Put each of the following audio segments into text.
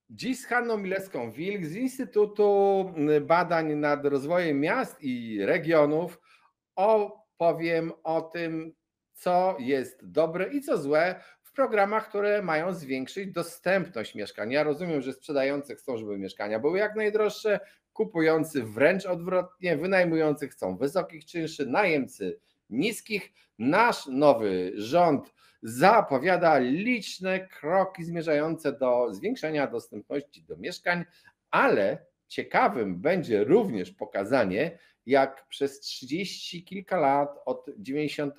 Dziś z Hanną Milewską-Wilk z Instytutu Badań nad Rozwojem Miast i Regionów opowiem o tym, co jest dobre i co złe w programach, które mają zwiększyć dostępność mieszkań. Ja rozumiem, że sprzedający chcą, żeby mieszkania były jak najdroższe, kupujący wręcz odwrotnie, wynajmujący chcą wysokich czynszy, najemcy niskich. Nasz nowy rząd zapowiada liczne kroki zmierzające do zwiększenia dostępności do mieszkań, ale ciekawym będzie również pokazanie, jak przez 30 kilka lat od 90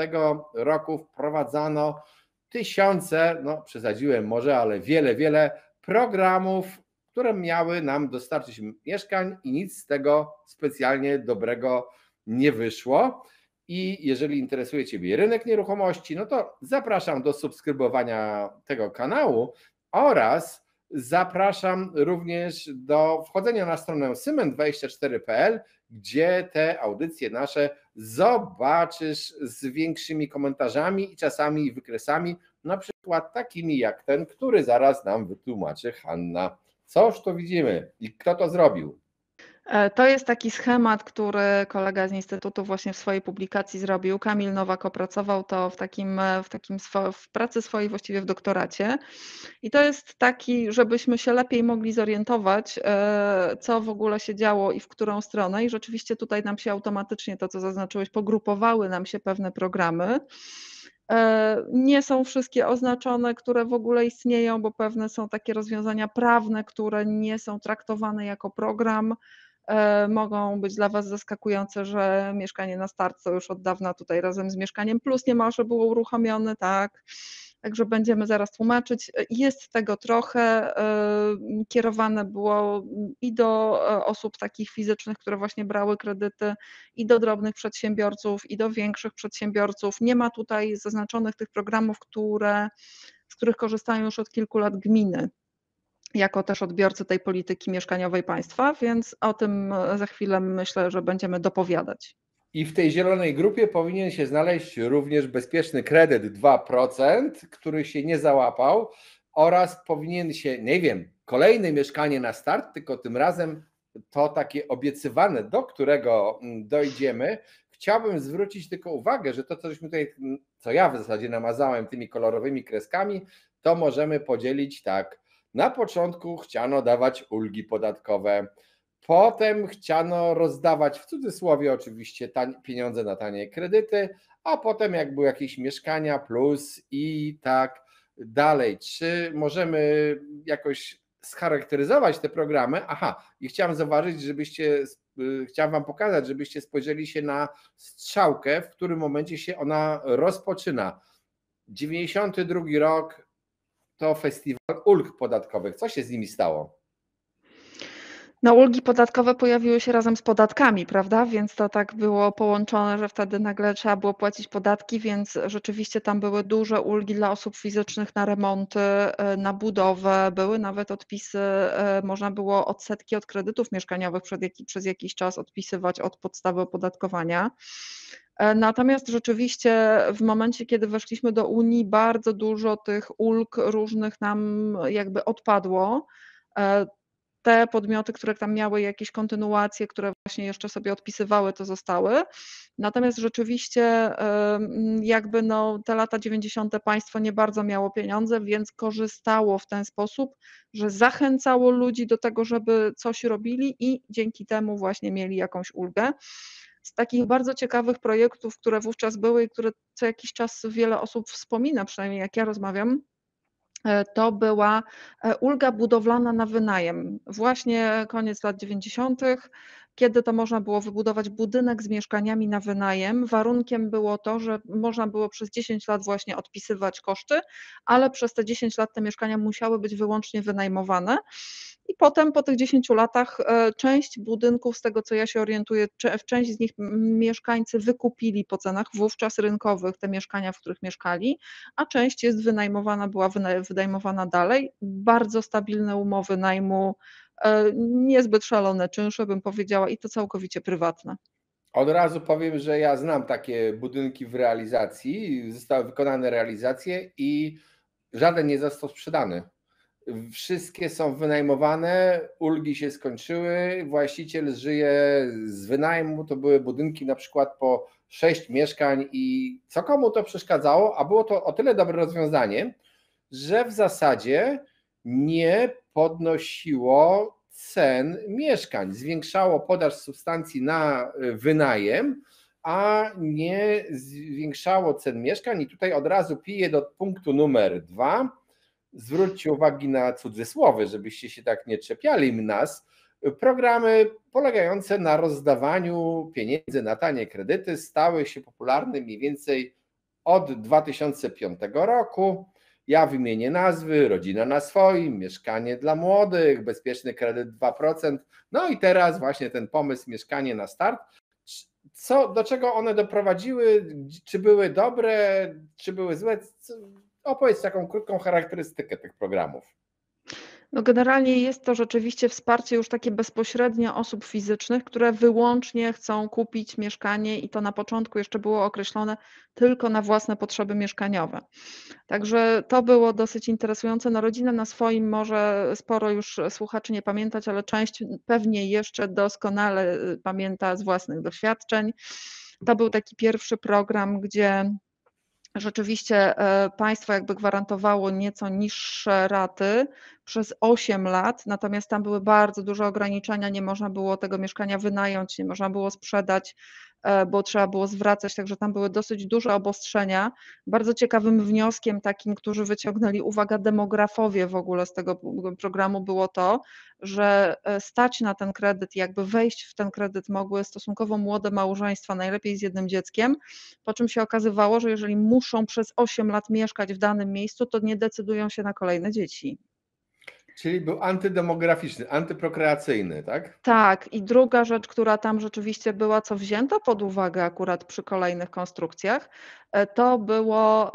roku wprowadzano tysiące, no przesadziłem może, ale wiele programów, które miały nam dostarczyć mieszkań i nic z tego specjalnie dobrego nie wyszło. I jeżeli interesuje Ciebie rynek nieruchomości, no to zapraszam do subskrybowania tego kanału oraz zapraszam również do wchodzenia na stronę symen24.pl, gdzie te audycje nasze zobaczysz z większymi komentarzami i czasami wykresami, na przykład takimi jak ten, który zaraz nam wytłumaczy Hanna. Coż to widzimy i kto to zrobił? To jest taki schemat, który kolega z Instytutu właśnie w swojej publikacji zrobił. Kamil Nowak opracował to w pracy swojej, właściwie w doktoracie. I to jest taki, żebyśmy się lepiej mogli zorientować, co w ogóle się działo i w którą stronę. I rzeczywiście tutaj nam się automatycznie, to co zaznaczyłeś, pogrupowały nam się pewne programy. Nie są wszystkie oznaczone, które w ogóle istnieją, bo pewne są takie rozwiązania prawne, które nie są traktowane jako program. Mogą być dla Was zaskakujące, że Mieszkanie na Start to już od dawna tutaj razem z Mieszkaniem Plus niemalże było uruchomione, tak. Także będziemy zaraz tłumaczyć. Jest tego trochę, kierowane było i do osób takich fizycznych, które właśnie brały kredyty, i do drobnych przedsiębiorców, i do większych przedsiębiorców. Nie ma tutaj zaznaczonych tych programów, z których korzystają już od kilku lat gminy, jako też odbiorcy tej polityki mieszkaniowej państwa, więc o tym za chwilę myślę, że będziemy dopowiadać. I w tej zielonej grupie powinien się znaleźć również bezpieczny kredyt 2%, który się nie załapał, oraz powinien się, nie wiem, kolejne Mieszkanie na Start, tylko tym razem to takie obiecywane, do którego dojdziemy. Chciałbym zwrócić tylko uwagę, że to, co ja w zasadzie namazałem tymi kolorowymi kreskami, to możemy podzielić tak. Na początku chciano dawać ulgi podatkowe. Potem chciano rozdawać, w cudzysłowie oczywiście, pieniądze na tanie kredyty, a potem jak były jakieś Mieszkania Plus i tak dalej. Czy możemy jakoś scharakteryzować te programy? Aha, i chciałem zauważyć, chciałem Wam pokazać, żebyście spojrzeli się na strzałkę, w którym momencie się ona rozpoczyna. 92 rok to festiwal ulg podatkowych. Co się z nimi stało? No, ulgi podatkowe pojawiły się razem z podatkami, prawda? Więc to tak było połączone, że wtedy nagle trzeba było płacić podatki, więc rzeczywiście tam były duże ulgi dla osób fizycznych na remonty, na budowę, były nawet odpisy, można było odsetki od kredytów mieszkaniowych przez jakiś czas odpisywać od podstawy opodatkowania. Natomiast rzeczywiście w momencie, kiedy weszliśmy do Unii, bardzo dużo tych ulg różnych nam jakby odpadło. Te podmioty, które tam miały jakieś kontynuacje, które właśnie jeszcze sobie odpisywały, to zostały. Natomiast rzeczywiście jakby te lata 90. państwo nie bardzo miało pieniądze, więc korzystało w ten sposób, że zachęcało ludzi do tego, żeby coś robili i dzięki temu właśnie mieli jakąś ulgę. Z takich bardzo ciekawych projektów, które wówczas były i które co jakiś czas wiele osób wspomina, przynajmniej jak ja rozmawiam, to była ulga budowlana na wynajem. Właśnie koniec lat 90., kiedy to można było wybudować budynek z mieszkaniami na wynajem. Warunkiem było to, że można było przez 10 lat właśnie odpisywać koszty, ale przez te 10 lat te mieszkania musiały być wyłącznie wynajmowane. I potem po tych 10 latach część budynków, z tego co ja się orientuję, część z nich mieszkańcy wykupili po cenach wówczas rynkowych te mieszkania, w których mieszkali, a część jest była wynajmowana dalej. Bardzo stabilne umowy najmu, niezbyt szalone czynsze, bym powiedziała, i to całkowicie prywatne. Od razu powiem, że ja znam takie budynki w realizacji, zostały wykonane realizacje i żaden nie został sprzedany. wszystkie są wynajmowane, ulgi się skończyły, właściciel żyje z wynajmu, to były budynki na przykład po 6 mieszkań i co komu to przeszkadzało, a było to o tyle dobre rozwiązanie, że w zasadzie nie podnosiło cen mieszkań, zwiększało podaż substancji na wynajem, a nie zwiększało cen mieszkań. I tutaj od razu piję do punktu numer 2. Zwróćcie uwagi na cudzysłowy, żebyście się tak nie czepiali nas. Programy polegające na rozdawaniu pieniędzy na tanie kredyty stały się popularne mniej więcej od 2005 roku. Ja wymienię nazwy: Rodzina na swoim, Mieszkanie dla młodych, Bezpieczny kredyt 2%. No i teraz właśnie ten pomysł Mieszkanie na start. Do czego one doprowadziły? Czy były dobre, czy były złe? Opowiedz taką krótką charakterystykę tych programów. No generalnie jest to rzeczywiście wsparcie już takie bezpośrednie osób fizycznych, które wyłącznie chcą kupić mieszkanie i to na początku jeszcze było określone tylko na własne potrzeby mieszkaniowe. Także to było dosyć interesujące. No Rodzina na swoim może sporo już słuchaczy nie pamiętać, ale część pewnie jeszcze doskonale pamięta z własnych doświadczeń. To był taki pierwszy program, gdzie rzeczywiście państwo jakby gwarantowało nieco niższe raty przez 8 lat, natomiast tam były bardzo duże ograniczenia, nie można było tego mieszkania wynająć, nie można było sprzedać, bo trzeba było zwracać, także tam były dosyć duże obostrzenia. Bardzo ciekawym wnioskiem takim, którzy wyciągnęli, uwaga, demografowie w ogóle z tego programu, było to, że stać na ten kredyt, jakby wejść w ten kredyt mogły stosunkowo młode małżeństwa, najlepiej z jednym dzieckiem, po czym się okazywało, że jeżeli muszą przez 8 lat mieszkać w danym miejscu, to nie decydują się na kolejne dzieci. Czyli był antydemograficzny, antyprokreacyjny, tak? Tak, i druga rzecz, która tam rzeczywiście była, co wzięto pod uwagę akurat przy kolejnych konstrukcjach, to było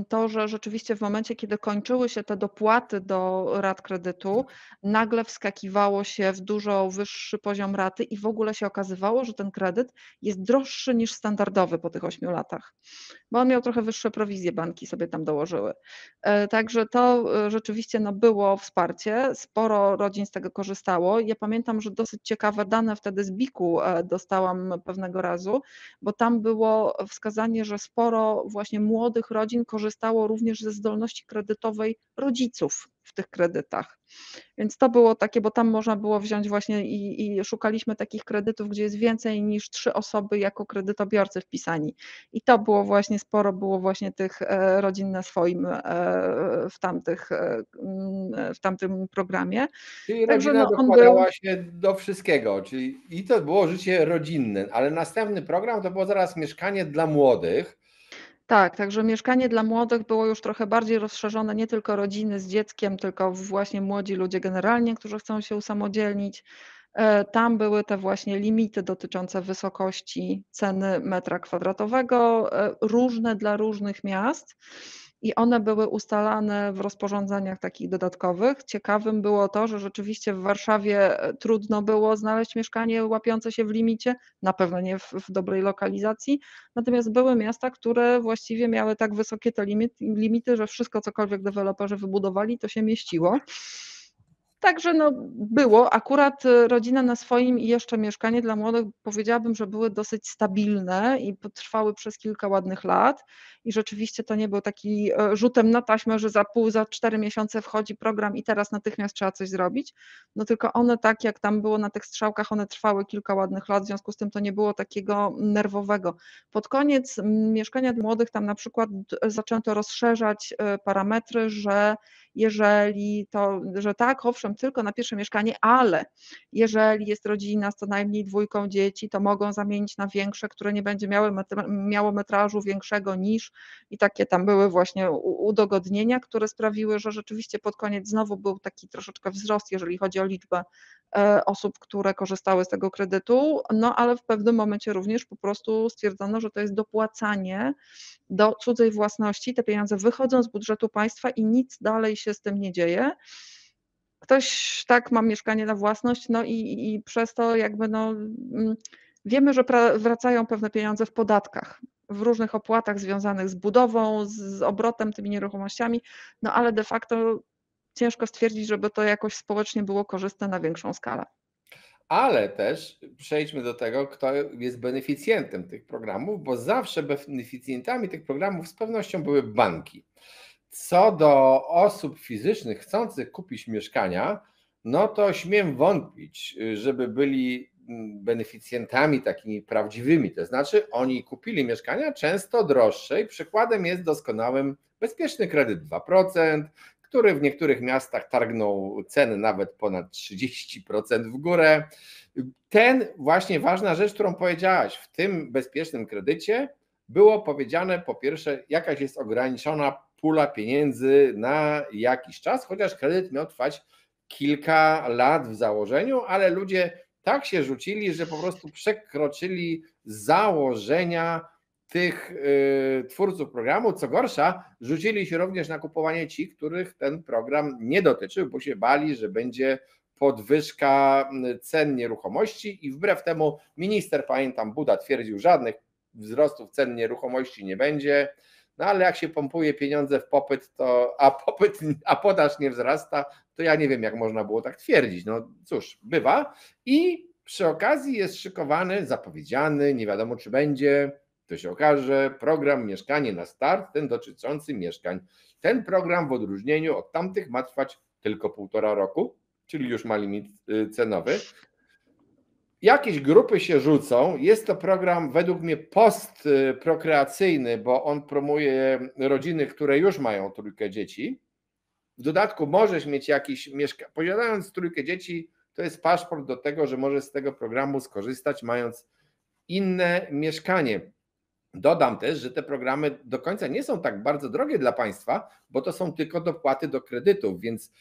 to, że rzeczywiście w momencie, kiedy kończyły się te dopłaty do rat kredytu, nagle wskakiwało się w dużo wyższy poziom raty i w ogóle się okazywało, że ten kredyt jest droższy niż standardowy po tych 8 latach, bo on miał trochę wyższe prowizje, banki sobie tam dołożyły. Także to rzeczywiście no, było wsparcie, sporo rodzin z tego korzystało. Ja pamiętam, że dosyć ciekawe dane wtedy z BIK-u dostałam pewnego razu, bo tam było wskazanie, że sporo właśnie młodych rodzin korzystało również ze zdolności kredytowej rodziców w tych kredytach. Więc to było takie, bo tam można było wziąć właśnie i szukaliśmy takich kredytów, gdzie jest więcej niż 3 osoby jako kredytobiorcy wpisani. I to było właśnie, sporo było właśnie tych rodzin na swoim w tamtym programie. Czyli Także rodzina no on był. dokładała się do wszystkiego, czyli i to było życie rodzinne, ale następny program to było zaraz Mieszkanie dla młodych. Tak, także mieszkanie dla młodych było już trochę bardziej rozszerzone, nie tylko rodziny z dzieckiem, tylko właśnie młodzi ludzie generalnie, którzy chcą się usamodzielnić. Tam były te właśnie limity dotyczące wysokości ceny metra kwadratowego, różne dla różnych miast i one były ustalane w rozporządzeniach takich dodatkowych. Ciekawym było to, że rzeczywiście w Warszawie trudno było znaleźć mieszkanie łapiące się w limicie, na pewno nie w dobrej lokalizacji, natomiast były miasta, które właściwie miały tak wysokie te limity, że wszystko cokolwiek deweloperzy wybudowali, to się mieściło. Także no było. Akurat Rodzina na swoim i jeszcze Mieszkanie dla młodych, powiedziałabym, że były dosyć stabilne i potrwały przez kilka ładnych lat i rzeczywiście to nie był taki rzutem na taśmę, że za 4 miesiące wchodzi program i teraz natychmiast trzeba coś zrobić. No tylko one, tak jak tam było na tych strzałkach, one trwały kilka ładnych lat, w związku z tym to nie było takiego nerwowego. Pod koniec Mieszkania dla młodych tam na przykład zaczęto rozszerzać parametry, że jeżeli to, że tak, owszem, tylko na pierwsze mieszkanie, ale jeżeli jest rodzina z co najmniej 2 dzieci, to mogą zamienić na większe, które nie będzie miało metrażu większego niż, i takie tam były właśnie udogodnienia, które sprawiły, że rzeczywiście pod koniec znowu był taki troszeczkę wzrost, jeżeli chodzi o liczbę osób, które korzystały z tego kredytu, no ale w pewnym momencie również po prostu stwierdzono, że to jest dopłacanie do cudzej własności, te pieniądze wychodzą z budżetu państwa i nic dalej się z tym nie dzieje. Ktoś tak ma mieszkanie na własność, no i przez to jakby no, wiemy, że wracają pewne pieniądze w podatkach, w różnych opłatach związanych z budową, z obrotem tymi nieruchomościami, no ale de facto ciężko stwierdzić, żeby to jakoś społecznie było korzystne na większą skalę. Ale też przejdźmy do tego, kto jest beneficjentem tych programów, bo zawsze beneficjentami tych programów z pewnością były banki. Co do osób fizycznych chcących kupić mieszkania, no to śmiem wątpić, żeby byli beneficjentami takimi prawdziwymi. To znaczy, oni kupili mieszkania często droższe i przykładem jest doskonałym bezpieczny kredyt 2%, który w niektórych miastach targnął ceny nawet ponad 30% w górę. Ten właśnie ważna rzecz, którą powiedziałaś, w tym bezpiecznym kredycie było powiedziane, po pierwsze, jakaś jest ograniczona pula pieniędzy na jakiś czas, chociaż kredyt miał trwać kilka lat w założeniu, ale ludzie tak się rzucili, że po prostu przekroczyli założenia tych twórców programu. Co gorsza, rzucili się również na kupowanie ci, których ten program nie dotyczył, bo się bali, że będzie podwyżka cen nieruchomości i wbrew temu minister, pamiętam, Buda twierdził, żadnych wzrostów cen nieruchomości nie będzie, no ale jak się pompuje pieniądze w popyt, a podaż nie wzrasta, to ja nie wiem, jak można było tak twierdzić. No cóż, bywa. I przy okazji jest szykowany, zapowiedziany, nie wiadomo czy będzie, to się okaże, program Mieszkanie na start, ten dotyczący mieszkań. Ten program w odróżnieniu od tamtych ma trwać tylko 1,5 roku, czyli już ma limit cenowy. Jakieś grupy się rzucą. Jest to program według mnie postprokreacyjny, bo on promuje rodziny, które już mają 3 dzieci. W dodatku możesz mieć jakiś mieszkanie. Posiadając 3 dzieci, to jest paszport do tego, że możesz z tego programu skorzystać, mając inne mieszkanie. Dodam też, że te programy do końca nie są tak bardzo drogie dla państwa, bo to są tylko dopłaty do kredytów, więc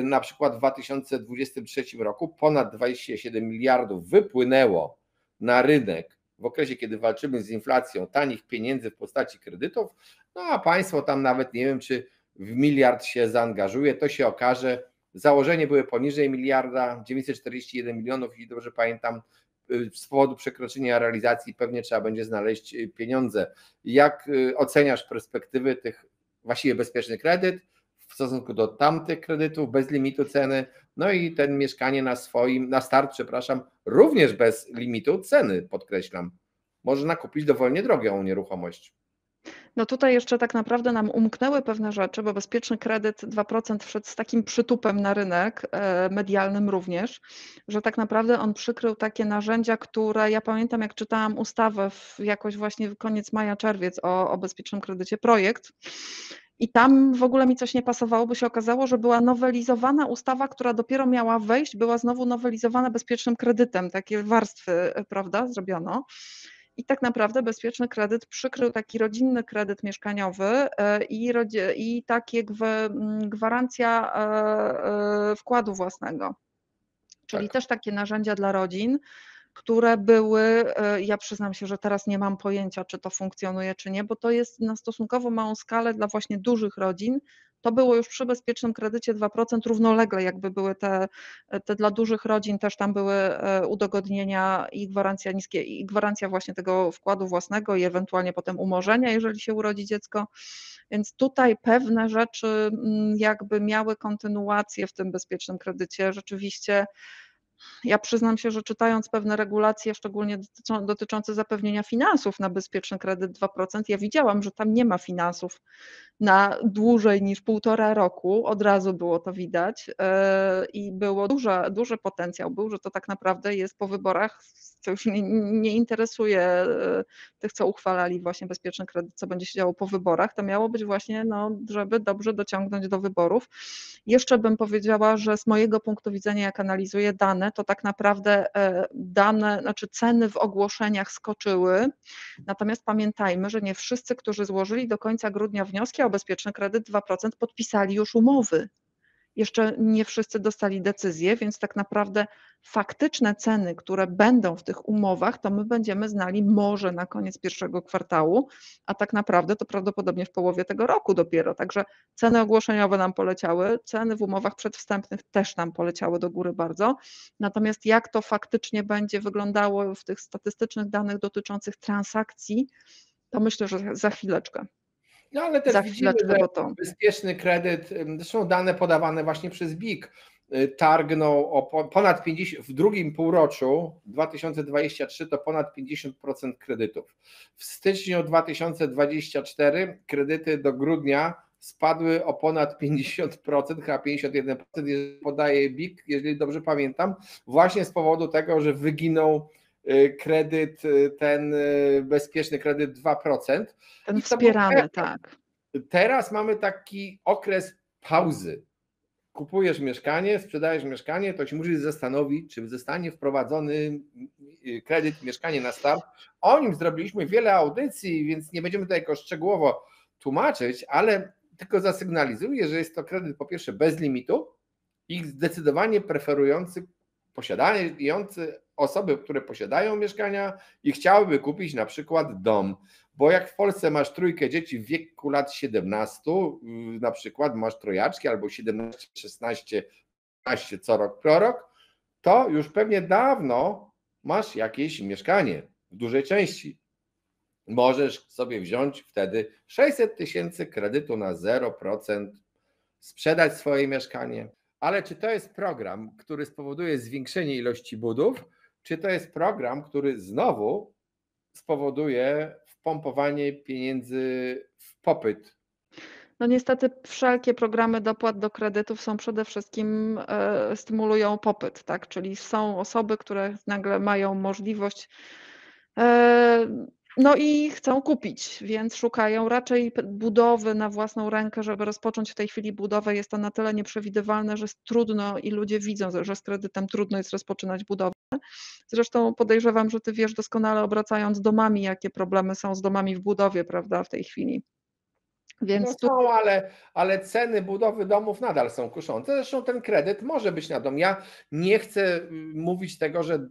na przykład w 2023 roku ponad 27 miliardów wypłynęło na rynek w okresie, kiedy walczymy z inflacją, tanich pieniędzy w postaci kredytów, no a państwo tam nawet nie wiem, czy w miliard się zaangażuje, to się okaże. Założenie były poniżej miliarda, 941 milionów, jeśli dobrze pamiętam, z powodu przekroczenia realizacji pewnie trzeba będzie znaleźć pieniądze. Jak oceniasz perspektywy tych właściwie bezpieczny kredyt w stosunku do tamtych kredytów bez limitu ceny, no i ten mieszkanie na start, przepraszam, również bez limitu ceny, podkreślam. Można kupić dowolnie drogią nieruchomość. No tutaj jeszcze tak naprawdę nam umknęły pewne rzeczy, bo bezpieczny kredyt 2% wszedł z takim przytupem na rynek, medialnym również, że tak naprawdę on przykrył takie narzędzia, które ja pamiętam, jak czytałam ustawę jakoś właśnie koniec maja, czerwiec o bezpiecznym kredycie, projekt. I tam w ogóle mi coś nie pasowało, bo się okazało, że była nowelizowana ustawa, która dopiero miała wejść, była znowu nowelizowana bezpiecznym kredytem, takie warstwy, prawda, zrobiono. I tak naprawdę bezpieczny kredyt przykrył taki rodzinny kredyt mieszkaniowy i takie gwarancja wkładu własnego. Czyli Tak. też takie narzędzia dla rodzin, które były, ja przyznam się, że teraz nie mam pojęcia, czy to funkcjonuje, czy nie, bo to jest na stosunkowo małą skalę dla właśnie dużych rodzin. To było już przy bezpiecznym kredycie 2% równolegle, jakby były te dla dużych rodzin, też tam były udogodnienia i gwarancja niskie, i gwarancja właśnie tego wkładu własnego i ewentualnie potem umorzenia, jeżeli się urodzi dziecko. Więc tutaj pewne rzeczy jakby miały kontynuację w tym bezpiecznym kredycie. Rzeczywiście ja przyznam się, że czytając pewne regulacje, szczególnie dotyczące zapewnienia finansów na bezpieczny kredyt 2%, ja widziałam, że tam nie ma finansów na dłużej niż 1,5 roku. Od razu było to widać i było duży potencjał był, że to tak naprawdę jest po wyborach, co już nie interesuje tych, co uchwalali właśnie bezpieczny kredyt, co będzie się działo po wyborach. To miało być właśnie, no, żeby dobrze dociągnąć do wyborów. Jeszcze bym powiedziała, że z mojego punktu widzenia, jak analizuję dane, to tak naprawdę znaczy ceny w ogłoszeniach skoczyły. Natomiast pamiętajmy, że nie wszyscy, którzy złożyli do końca grudnia wnioski o bezpieczny kredyt 2%, podpisali już umowy. Jeszcze nie wszyscy dostali decyzję, więc tak naprawdę faktyczne ceny, które będą w tych umowach, to my będziemy znali może na koniec pierwszego kwartału, a tak naprawdę to prawdopodobnie w połowie tego roku dopiero. Także ceny ogłoszeniowe nam poleciały, ceny w umowach przedwstępnych też nam poleciały do góry bardzo. Natomiast jak to faktycznie będzie wyglądało w tych statystycznych danych dotyczących transakcji, to myślę, że za chwileczkę. No ale też za widzimy, chwileczkę, że bo to bezpieczny kredyt, zresztą dane podawane właśnie przez BIK, targnął o ponad 50, w drugim półroczu 2023 to ponad 50% kredytów. W styczniu 2024 kredyty do grudnia spadły o ponad 50%, chyba 51%, podaje BIK, jeżeli dobrze pamiętam, właśnie z powodu tego, że wyginął kredyt, ten bezpieczny kredyt 2%. ten I to był wspierany, tak. Teraz mamy taki okres pauzy. Kupujesz mieszkanie, sprzedajesz mieszkanie, to się musisz zastanowić, czy zostanie wprowadzony kredyt mieszkanie na start. O nim zrobiliśmy wiele audycji, więc nie będziemy tutaj go szczegółowo tłumaczyć, ale tylko zasygnalizuję, że jest to kredyt po pierwsze bez limitu i zdecydowanie preferujący posiadający osoby, które posiadają mieszkania i chciałyby kupić na przykład dom. Bo jak w Polsce masz trójkę dzieci w wieku lat 17, na przykład masz trojaczki albo 17, 16, 15 co rok, prorok, to już pewnie dawno masz jakieś mieszkanie w dużej części. Możesz sobie wziąć wtedy 600 000 kredytu na 0%, sprzedać swoje mieszkanie. Ale czy to jest program, który spowoduje zwiększenie ilości budów, czy to jest program, który znowu spowoduje wpompowanie pieniędzy w popyt? No niestety wszelkie programy dopłat do kredytów są przede wszystkim stymulują popyt, tak? Czyli są osoby, które nagle mają możliwość no i chcą kupić, więc szukają raczej budowy na własną rękę, żeby rozpocząć w tej chwili budowę. Jest to na tyle nieprzewidywalne, że jest trudno i ludzie widzą, że z kredytem trudno jest rozpoczynać budowę. Zresztą podejrzewam, że ty wiesz doskonale, obracając domami, jakie problemy są z domami w budowie, prawda, w tej chwili. No Więc tu są, ale ceny budowy domów nadal są kuszące. Zresztą ten kredyt może być na dom. Ja nie chcę mówić tego, że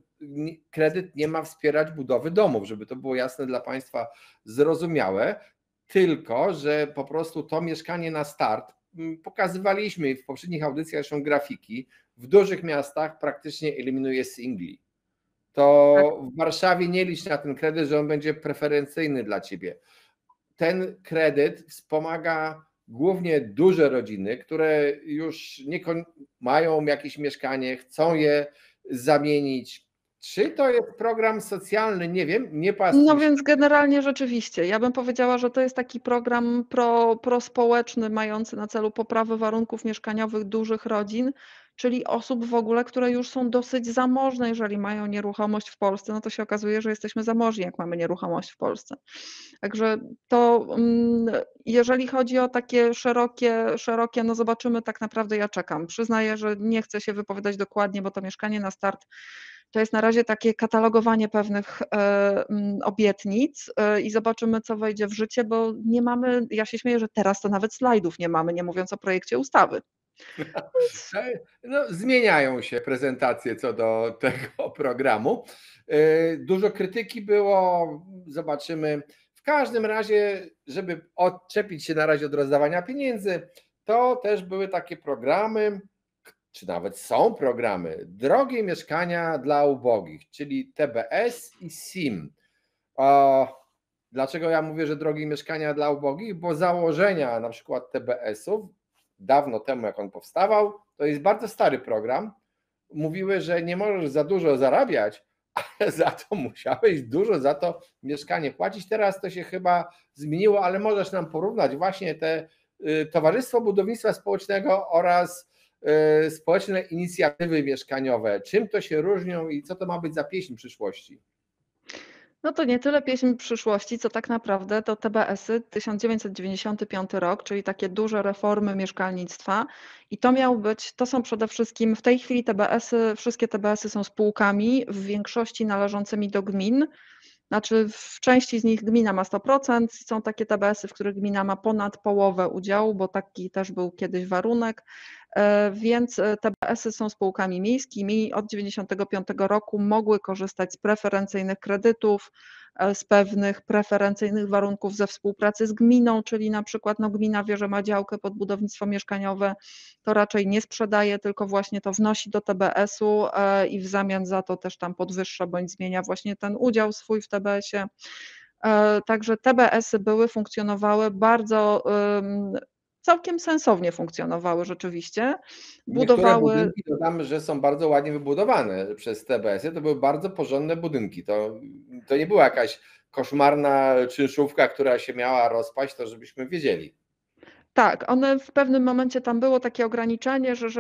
kredyt nie ma wspierać budowy domów, żeby to było jasne dla Państwa, zrozumiałe, tylko że po prostu to mieszkanie na start, pokazywaliśmy w poprzednich audycjach zresztą grafiki, w dużych miastach praktycznie eliminuje singli. tak. To w Warszawie nie licz na ten kredyt, że on będzie preferencyjny dla Ciebie. Ten kredyt wspomaga głównie duże rodziny, które już mają jakieś mieszkanie, chcą je zamienić. Czy to jest program socjalny? Nie wiem, nie No pastwórz. więc generalnie rzeczywiście. Ja bym powiedziała, że to jest taki program prospołeczny, mający na celu poprawę warunków mieszkaniowych dużych rodzin, czyli osób w ogóle, które już są dosyć zamożne, jeżeli mają nieruchomość w Polsce, no to się okazuje, że jesteśmy zamożni, jak mamy nieruchomość w Polsce. Także to, jeżeli chodzi o takie szerokie, no zobaczymy, tak naprawdę ja czekam. Przyznaję, że nie chcę się wypowiadać dokładnie, bo to mieszkanie na start to jest na razie takie katalogowanie pewnych obietnic i zobaczymy, co wejdzie w życie, bo nie mamy, ja się śmieję, że teraz to nawet slajdów nie mamy, nie mówiąc o projekcie ustawy. Więc No, zmieniają się prezentacje co do tego programu. Dużo krytyki było, zobaczymy. W każdym razie, żeby odczepić się na razie od rozdawania pieniędzy, to też były takie programy, czy nawet są programy, drogie mieszkania dla ubogich, czyli TBS i SIM. Dlaczego ja mówię, że drogie mieszkania dla ubogich? Bo założenia na przykład TBS-ów, dawno temu jak on powstawał, to jest bardzo stary program, mówiły, że nie możesz za dużo zarabiać, ale za to musiałeś dużo za to mieszkanie płacić. Teraz to się chyba zmieniło, ale możesz nam porównać właśnie te Towarzystwo Budownictwa Społecznego oraz społeczne inicjatywy mieszkaniowe. Czym to się różnią i co to ma być za pieśń przyszłości? no to nie tyle pieśń przyszłości, co tak naprawdę to TBS-y 1995 rok, czyli takie duże reformy mieszkalnictwa. I to miał być, to są przede wszystkim w tej chwili TBS-y, wszystkie TBS-y są spółkami, w większości należącymi do gmin. Znaczy w części z nich gmina ma 100%, są takie TBS-y, w których gmina ma ponad połowę udziału, bo taki też był kiedyś warunek, więc TBS-y są spółkami miejskimi. Od 1995 roku mogły korzystać z preferencyjnych kredytów, z pewnych preferencyjnych warunków ze współpracy z gminą, czyli na przykład no, gmina wie, że ma działkę pod budownictwo mieszkaniowe, to raczej nie sprzedaje, tylko właśnie to wnosi do TBS-u i w zamian za to też tam podwyższa bądź zmienia właśnie ten udział swój w TBS-ie. Także TBS-y funkcjonowały bardzo, całkiem sensownie funkcjonowały rzeczywiście. Niektóre Budowały. budynki dodamy, że są bardzo ładnie wybudowane przez TBS-y. To były bardzo porządne budynki. To nie była jakaś koszmarna czynszówka, która się miała rozpaść, to żebyśmy wiedzieli. Tak, one w pewnym momencie tam było takie ograniczenie, że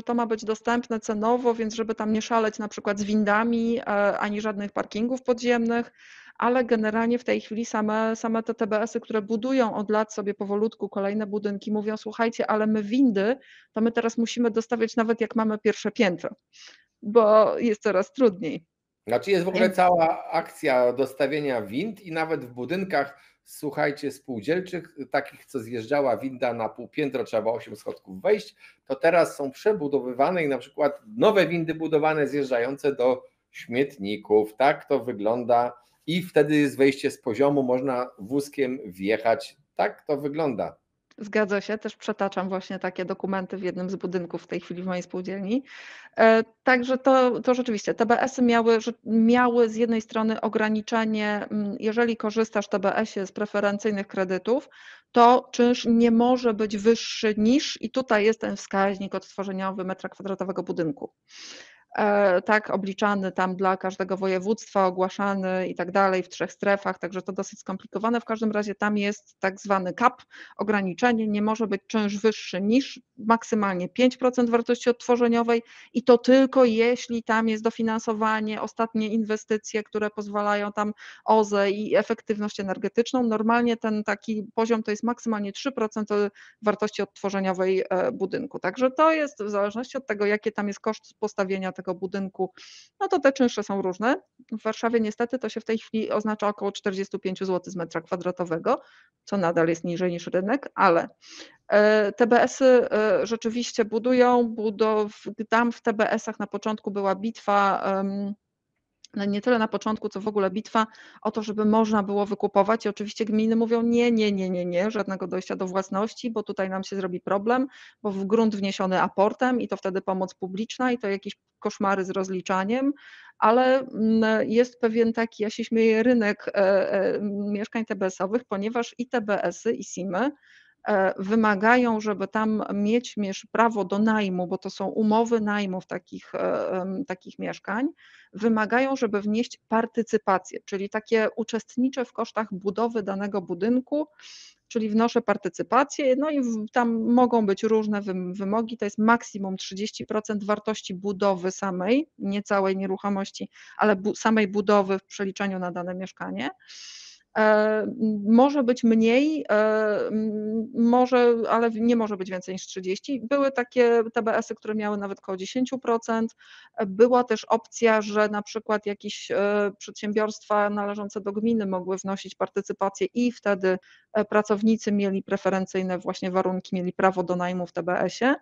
to ma być dostępne cenowo, więc żeby tam nie szaleć na przykład z windami, ani żadnych parkingów podziemnych, ale generalnie w tej chwili same te TBS-y, które budują od lat sobie powolutku kolejne budynki, mówią: słuchajcie, ale my windy, to my teraz musimy dostawiać nawet jak mamy pierwsze piętro, bo jest coraz trudniej. Znaczy jest w ogóle Więc cała akcja dostawienia wind i nawet w budynkach, słuchajcie, spółdzielczych, takich, co zjeżdżała winda na półpiętro, trzeba było 8 schodków wejść, to teraz są przebudowywane i na przykład nowe windy budowane zjeżdżające do śmietników. Tak to wygląda i wtedy jest wejście z poziomu, można wózkiem wjechać. Tak to wygląda. zgadza się, też przetaczam właśnie takie dokumenty w jednym z budynków w tej chwili w mojej spółdzielni. Także to rzeczywiście TBS-y miały z jednej strony ograniczenie, jeżeli korzystasz w TBS-ie z preferencyjnych kredytów, to czynsz nie może być wyższy niż, i tutaj jest ten wskaźnik odtworzeniowy metra kwadratowego budynku. Tak, obliczany tam dla każdego województwa, ogłaszany i tak dalej w 3 strefach, także to dosyć skomplikowane. W każdym razie tam jest tak zwany cap, ograniczenie, nie może być czynsz wyższy niż maksymalnie 5% wartości odtworzeniowej i to tylko jeśli tam jest dofinansowanie, ostatnie inwestycje, które pozwalają tam OZE i efektywność energetyczną. Normalnie ten taki poziom to jest maksymalnie 3% wartości odtworzeniowej budynku. Także to jest w zależności od tego, jaki tam jest koszt postawienia tego budynku, no to te czynsze są różne. W Warszawie niestety to się w tej chwili oznacza około 45 zł z metra kwadratowego, co nadal jest niżej niż rynek, ale TBS-y rzeczywiście budują, tam w TBS-ach na początku była bitwa, no nie tyle na początku, co w ogóle bitwa o to, żeby można było wykupować i oczywiście gminy mówią: nie, nie, nie, nie, nie, żadnego dojścia do własności, bo tutaj nam się zrobi problem, bo w grunt wniesiony aportem i to wtedy pomoc publiczna i to jakieś koszmary z rozliczaniem, ale jest pewien taki, ja się śmieję, rynek mieszkań TBS-owych, ponieważ i TBS-y, i SIM-y wymagają, żeby tam mieć prawo do najmu, bo to są umowy najmu w takich mieszkań, wymagają, żeby wnieść partycypację, czyli takie uczestniczę w kosztach budowy danego budynku, czyli wnoszę partycypację, no i tam mogą być różne wymogi, to jest maksimum 30% wartości budowy samej, nie całej nieruchomości, ale samej budowy w przeliczeniu na dane mieszkanie. Może być mniej, ale nie może być więcej niż 30. Były takie TBS-y, które miały nawet około 10%. Była też opcja, że na przykład jakieś przedsiębiorstwa należące do gminy mogły wnosić partycypację i wtedy pracownicy mieli preferencyjne właśnie warunki, mieli prawo do najmu w TBS-ie.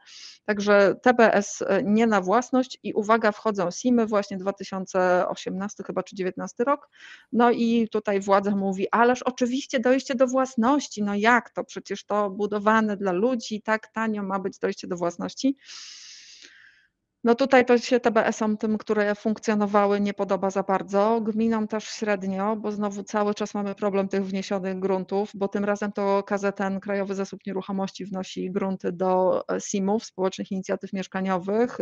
Także TBS nie na własność i uwaga, wchodzą SIM-y właśnie 2018 chyba czy 19 rok. No i tutaj władza mówi: ależ oczywiście dojście do własności, no jak to, przecież to budowane dla ludzi, tak tanio ma być dojście do własności. No tutaj to się TBS-om tym, które funkcjonowały, nie podoba za bardzo. Gminom też średnio, bo znowu cały czas mamy problem tych wniesionych gruntów, bo tym razem to KZN, Krajowy Zasób Nieruchomości, wnosi grunty do SIM-ów, Społecznych Inicjatyw Mieszkaniowych.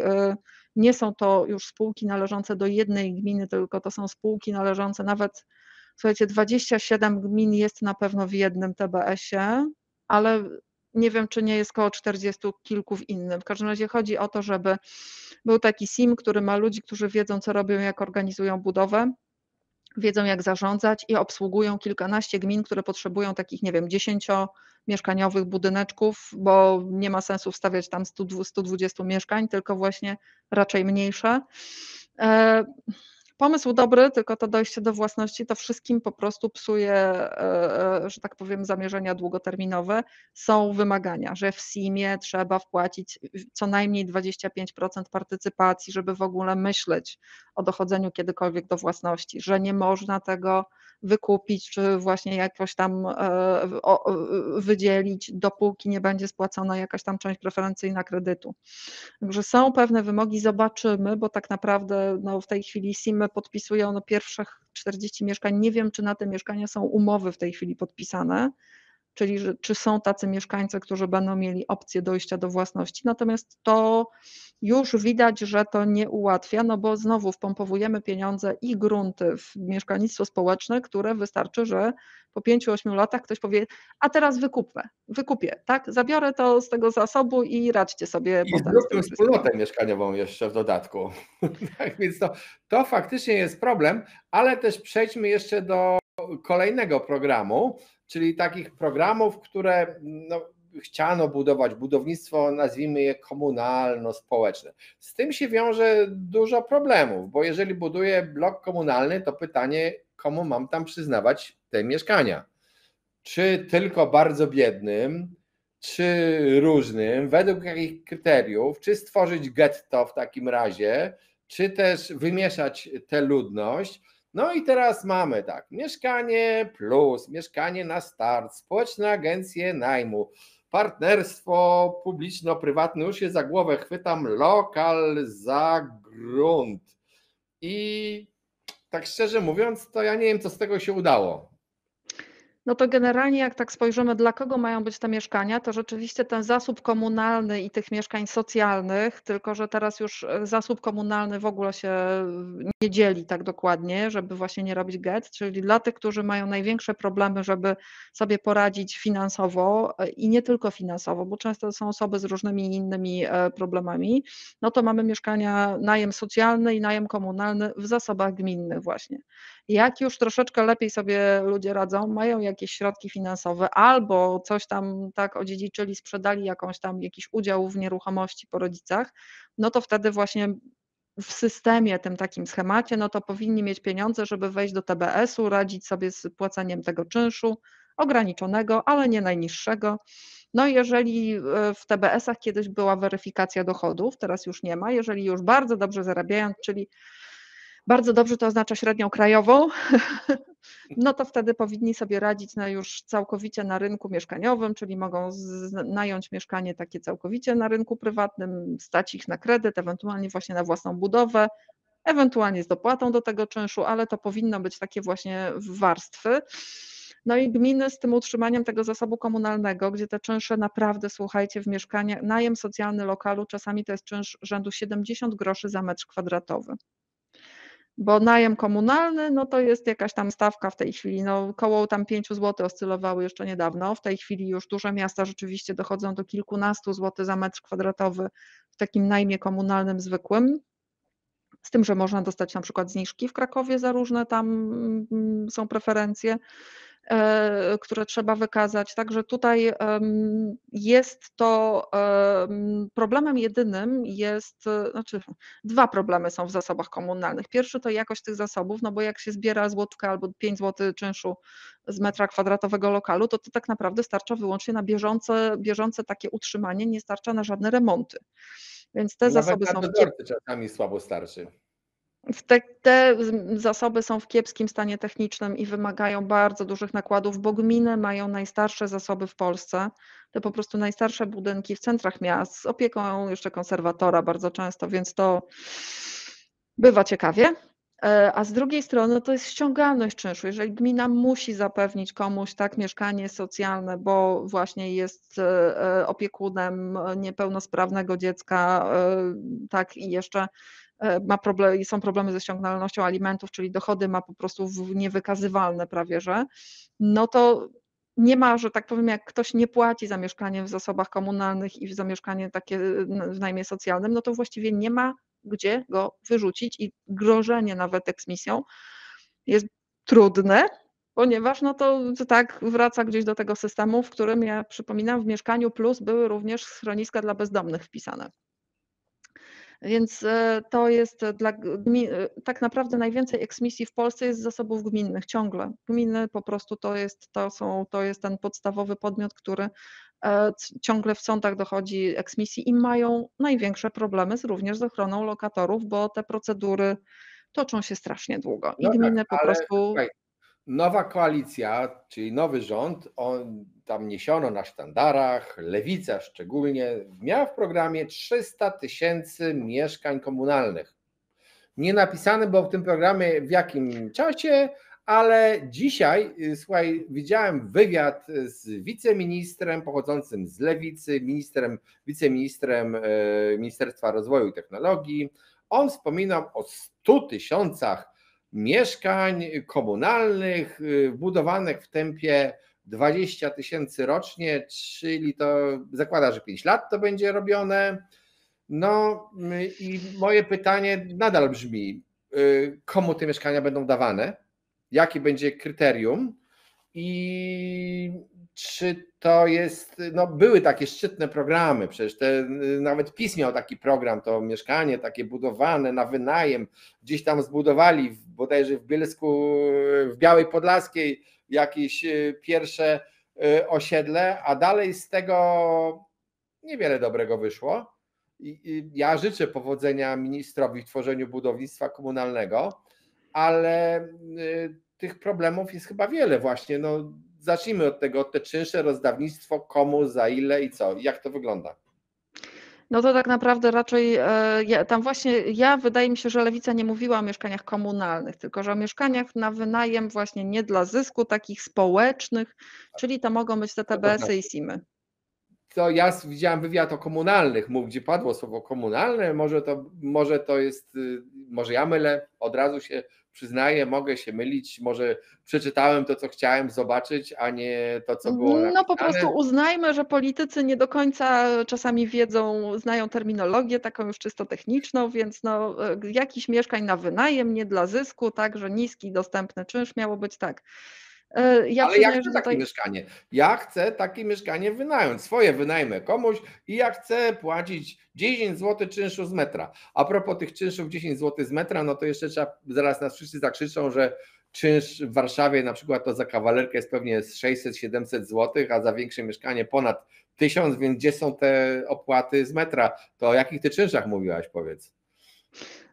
Nie są to już spółki należące do jednej gminy, tylko to są spółki należące nawet, słuchajcie, 27 gmin jest na pewno w jednym TBS-ie, ale nie wiem, czy nie jest koło 40 kilku w innym. W każdym razie chodzi o to, żeby był taki SIM, który ma ludzi, którzy wiedzą, co robią, jak organizują budowę, wiedzą, jak zarządzać i obsługują kilkanaście gmin, które potrzebują takich, nie wiem, 10-mieszkaniowych budyneczków, bo nie ma sensu wstawiać tam 120 mieszkań, tylko właśnie raczej mniejsze. Pomysł dobry, tylko to dojście do własności to wszystkim po prostu psuje, że tak powiem, zamierzenia długoterminowe. Są wymagania, że w SIM-ie trzeba wpłacić co najmniej 25% partycypacji, żeby w ogóle myśleć o dochodzeniu kiedykolwiek do własności, że nie można tego wykupić, czy właśnie jakoś tam wydzielić, dopóki nie będzie spłacona jakaś tam część preferencyjna kredytu. Także są pewne wymogi, zobaczymy, bo tak naprawdę no, w tej chwili SIM-y podpisują pierwszych 40 mieszkań. Nie wiem, czy na te mieszkania są umowy w tej chwili podpisane, czyli czy są tacy mieszkańcy, którzy będą mieli opcję dojścia do własności. Natomiast to już widać, że to nie ułatwia, no bo znowu wpompowujemy pieniądze i grunty w mieszkalnictwo społeczne, które wystarczy, że po 5-8 latach ktoś powie, a teraz wykupię, tak? Zabiorę to z tego zasobu i radźcie sobie I potem z tym zróbmy wszystkim. wspólnotę mieszkaniową jeszcze w dodatku. Tak więc to faktycznie jest problem, ale też przejdźmy jeszcze do kolejnego programu, czyli takich programów, które no, chciano budować, budownictwo, nazwijmy je komunalno-społeczne. Z tym się wiąże dużo problemów, bo jeżeli buduję blok komunalny, to pytanie, komu mam tam przyznawać te mieszkania? Czy tylko bardzo biednym, czy różnym, według jakich kryteriów, czy stworzyć getto w takim razie, czy też wymieszać tę ludność. No i teraz mamy tak, mieszkanie plus, mieszkanie na start, społeczne agencje najmu, partnerstwo publiczno-prywatne, już się za głowę chwytam, lokal za grunt. I tak szczerze mówiąc, to ja nie wiem, co z tego się udało. No to generalnie jak tak spojrzymy, dla kogo mają być te mieszkania, to rzeczywiście ten zasób komunalny i tych mieszkań socjalnych, tylko że teraz już zasób komunalny w ogóle się nie dzieli tak dokładnie, żeby właśnie nie robić get, czyli dla tych, którzy mają największe problemy, żeby sobie poradzić finansowo i nie tylko finansowo, bo często to są osoby z różnymi innymi problemami, no to mamy mieszkania, najem socjalny i najem komunalny w zasobach gminnych właśnie. Jak już troszeczkę lepiej sobie ludzie radzą, mają jakieś środki finansowe albo coś tam tak odziedziczyli, sprzedali jakąś tam jakiś udział w nieruchomości po rodzicach, no to wtedy właśnie w systemie, tym takim schemacie, no to powinni mieć pieniądze, żeby wejść do TBS-u, radzić sobie z płaceniem tego czynszu ograniczonego, ale nie najniższego. No i jeżeli w TBS-ach kiedyś była weryfikacja dochodów, teraz już nie ma, jeżeli już bardzo dobrze zarabiają, czyli bardzo dobrze to oznacza średnią krajową, no to wtedy powinni sobie radzić już całkowicie na rynku mieszkaniowym, czyli mogą nająć mieszkanie takie całkowicie na rynku prywatnym, stać ich na kredyt, ewentualnie właśnie na własną budowę, ewentualnie z dopłatą do tego czynszu, ale to powinno być takie właśnie warstwy. No i gminy z tym utrzymaniem tego zasobu komunalnego, gdzie te czynsze naprawdę, słuchajcie, w mieszkaniach, najem socjalny lokalu czasami to jest czynsz rzędu 70 groszy za metr kwadratowy. Bo najem komunalny, no to jest jakaś tam stawka w tej chwili, no koło tam 5 zł oscylowały jeszcze niedawno. W tej chwili już duże miasta rzeczywiście dochodzą do kilkunastu złotych za metr kwadratowy w takim najmie komunalnym zwykłym. Z tym, że można dostać na przykład zniżki w Krakowie za różne tam są preferencje, które trzeba wykazać. Także tutaj jest to problemem jedynym jest, znaczy 2 problemy są w zasobach komunalnych. Pierwszy to jakość tych zasobów, no bo jak się zbiera złotówkę albo 5 zł czynszu z metra kwadratowego lokalu, to tak naprawdę starcza wyłącznie na bieżące takie utrzymanie, nie starcza na żadne remonty. Więc te Nawet zasoby na są dozorcy czasami słabo starczy. te zasoby są w kiepskim stanie technicznym i wymagają bardzo dużych nakładów, bo gminy mają najstarsze zasoby w Polsce, te po prostu najstarsze budynki w centrach miast z opieką jeszcze konserwatora bardzo często, więc to bywa ciekawie. A z drugiej strony to jest ściągalność czynszu. Jeżeli gmina musi zapewnić komuś tak mieszkanie socjalne, bo właśnie jest opiekunem niepełnosprawnego dziecka, tak i jeszcze są problemy ze ściągalnością alimentów, czyli dochody ma po prostu niewykazywalne prawie, że no to nie ma, że tak powiem, jak ktoś nie płaci za mieszkanie w zasobach komunalnych i za mieszkanie takie w najmie socjalnym, no to właściwie nie ma gdzie go wyrzucić i grożenie nawet eksmisją jest trudne, ponieważ no to tak wraca gdzieś do tego systemu, w którym ja przypominam w Mieszkaniu Plus były również schroniska dla bezdomnych wpisane. Więc to jest dla gmin, tak naprawdę najwięcej eksmisji w Polsce jest z zasobów gminnych ciągle. Gminy po prostu to jest ten podstawowy podmiot, który ciągle w sądach dochodzi eksmisji i mają największe problemy również z ochroną lokatorów, bo te procedury toczą się strasznie długo i No tak, gminy po ale prostu słuchaj, Nowa koalicja, czyli nowy rząd, tam niesiono na sztandarach, Lewica szczególnie, miała w programie 300 000 mieszkań komunalnych. Nie napisane było w tym programie w jakim czasie, ale dzisiaj, słuchaj, widziałem wywiad z wiceministrem pochodzącym z Lewicy, wiceministrem Ministerstwa Rozwoju i Technologii. On wspominał o 100 000 mieszkań komunalnych budowanych w tempie 20 000 rocznie, czyli to zakłada, że 5 lat to będzie robione. No i moje pytanie nadal brzmi, komu te mieszkania będą dawane? Jakie będzie kryterium? I czy to jest, no były takie szczytne programy, przecież nawet PiS miał taki program, to mieszkanie takie budowane na wynajem, gdzieś tam zbudowali bodajże w Bielsku, w Białej Podlaskiej jakieś pierwsze osiedle, a dalej z tego niewiele dobrego wyszło. Ja życzę powodzenia ministrowi w tworzeniu budownictwa komunalnego, ale tych problemów jest chyba wiele właśnie. No, zacznijmy od tego, te czynsze, rozdawnictwo, komu, za ile i co, jak to wygląda. No to tak naprawdę raczej tam właśnie wydaje mi się, że Lewica nie mówiła o mieszkaniach komunalnych, tylko że o mieszkaniach na wynajem właśnie nie dla zysku, takich społecznych, czyli to mogą być te TBS-y i SIM-y. To ja widziałem wywiad o komunalnych, gdzie padło słowo komunalne, może to jest, może ja mylę, od razu się przyznaję, mogę się mylić, może przeczytałem to, co chciałem zobaczyć, a nie to, co było napisane. No po prostu uznajmy, że politycy nie do końca czasami znają terminologię taką już czysto techniczną, więc no jakiś mieszkań na wynajem, nie dla zysku, tak, że niski, dostępny czynsz miało być tak. Ja Ale ja przyznaję, chcę że takie tutaj mieszkanie. Ja chcę takie mieszkanie wynająć. Swoje wynajmę komuś i ja chcę płacić 10 zł czynszu z metra. A propos tych czynszów 10 zł z metra, no to jeszcze trzeba, zaraz nas wszyscy zakrzyczą, że czynsz w Warszawie na przykład to za kawalerkę jest pewnie 600-700 zł, a za większe mieszkanie ponad 1000, więc gdzie są te opłaty z metra? To o jakich ty czynszach mówiłaś, powiedz?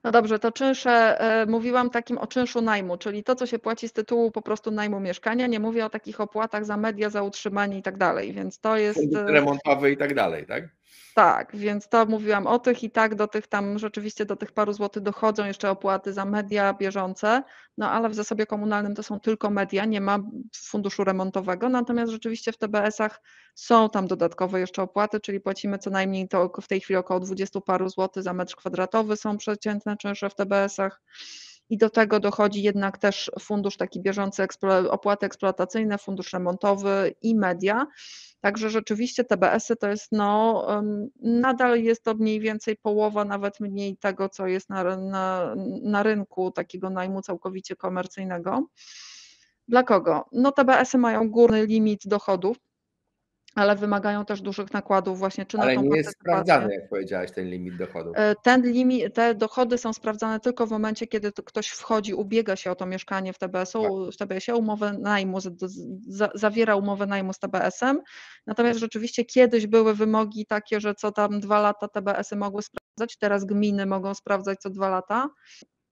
No dobrze, to czynsze, mówiłam o czynszu najmu, czyli to, co się płaci z tytułu po prostu najmu mieszkania. Nie mówię o takich opłatach za media, za utrzymanie i tak dalej, więc to jest. Fundusz remontowy i tak dalej, tak? Tak, więc to mówiłam o tych i tak do tych tam rzeczywiście do tych paru złotych dochodzą jeszcze opłaty za media bieżące, no ale w zasobie komunalnym to są tylko media, nie ma funduszu remontowego, natomiast rzeczywiście w TBS-ach są tam dodatkowe jeszcze opłaty, czyli płacimy co najmniej to w tej chwili około 20 paru złotych za metr kwadratowy są przeciętne czynsze w TBS-ach. I do tego dochodzi jednak też fundusz taki bieżący, opłaty eksploatacyjne, fundusz remontowy i media. Także rzeczywiście TBS-y to jest, nadal jest to mniej więcej połowa, nawet mniej tego, co jest na rynku takiego najmu całkowicie komercyjnego. Dla kogo? No TBS-y mają górny limit dochodów, ale wymagają też dużych nakładów właśnie czy na Ale tą nie jest partycypację. sprawdzany, jak powiedziałaś, ten limit dochodów. Te dochody są sprawdzane tylko w momencie, kiedy ktoś wchodzi, ubiega się o to mieszkanie w TBS-ie, umowę najmu, zawiera umowę najmu z TBS-em. Natomiast rzeczywiście kiedyś były wymogi takie, że co tam 2 lata TBS-y mogły sprawdzać, teraz gminy mogą sprawdzać co 2 lata.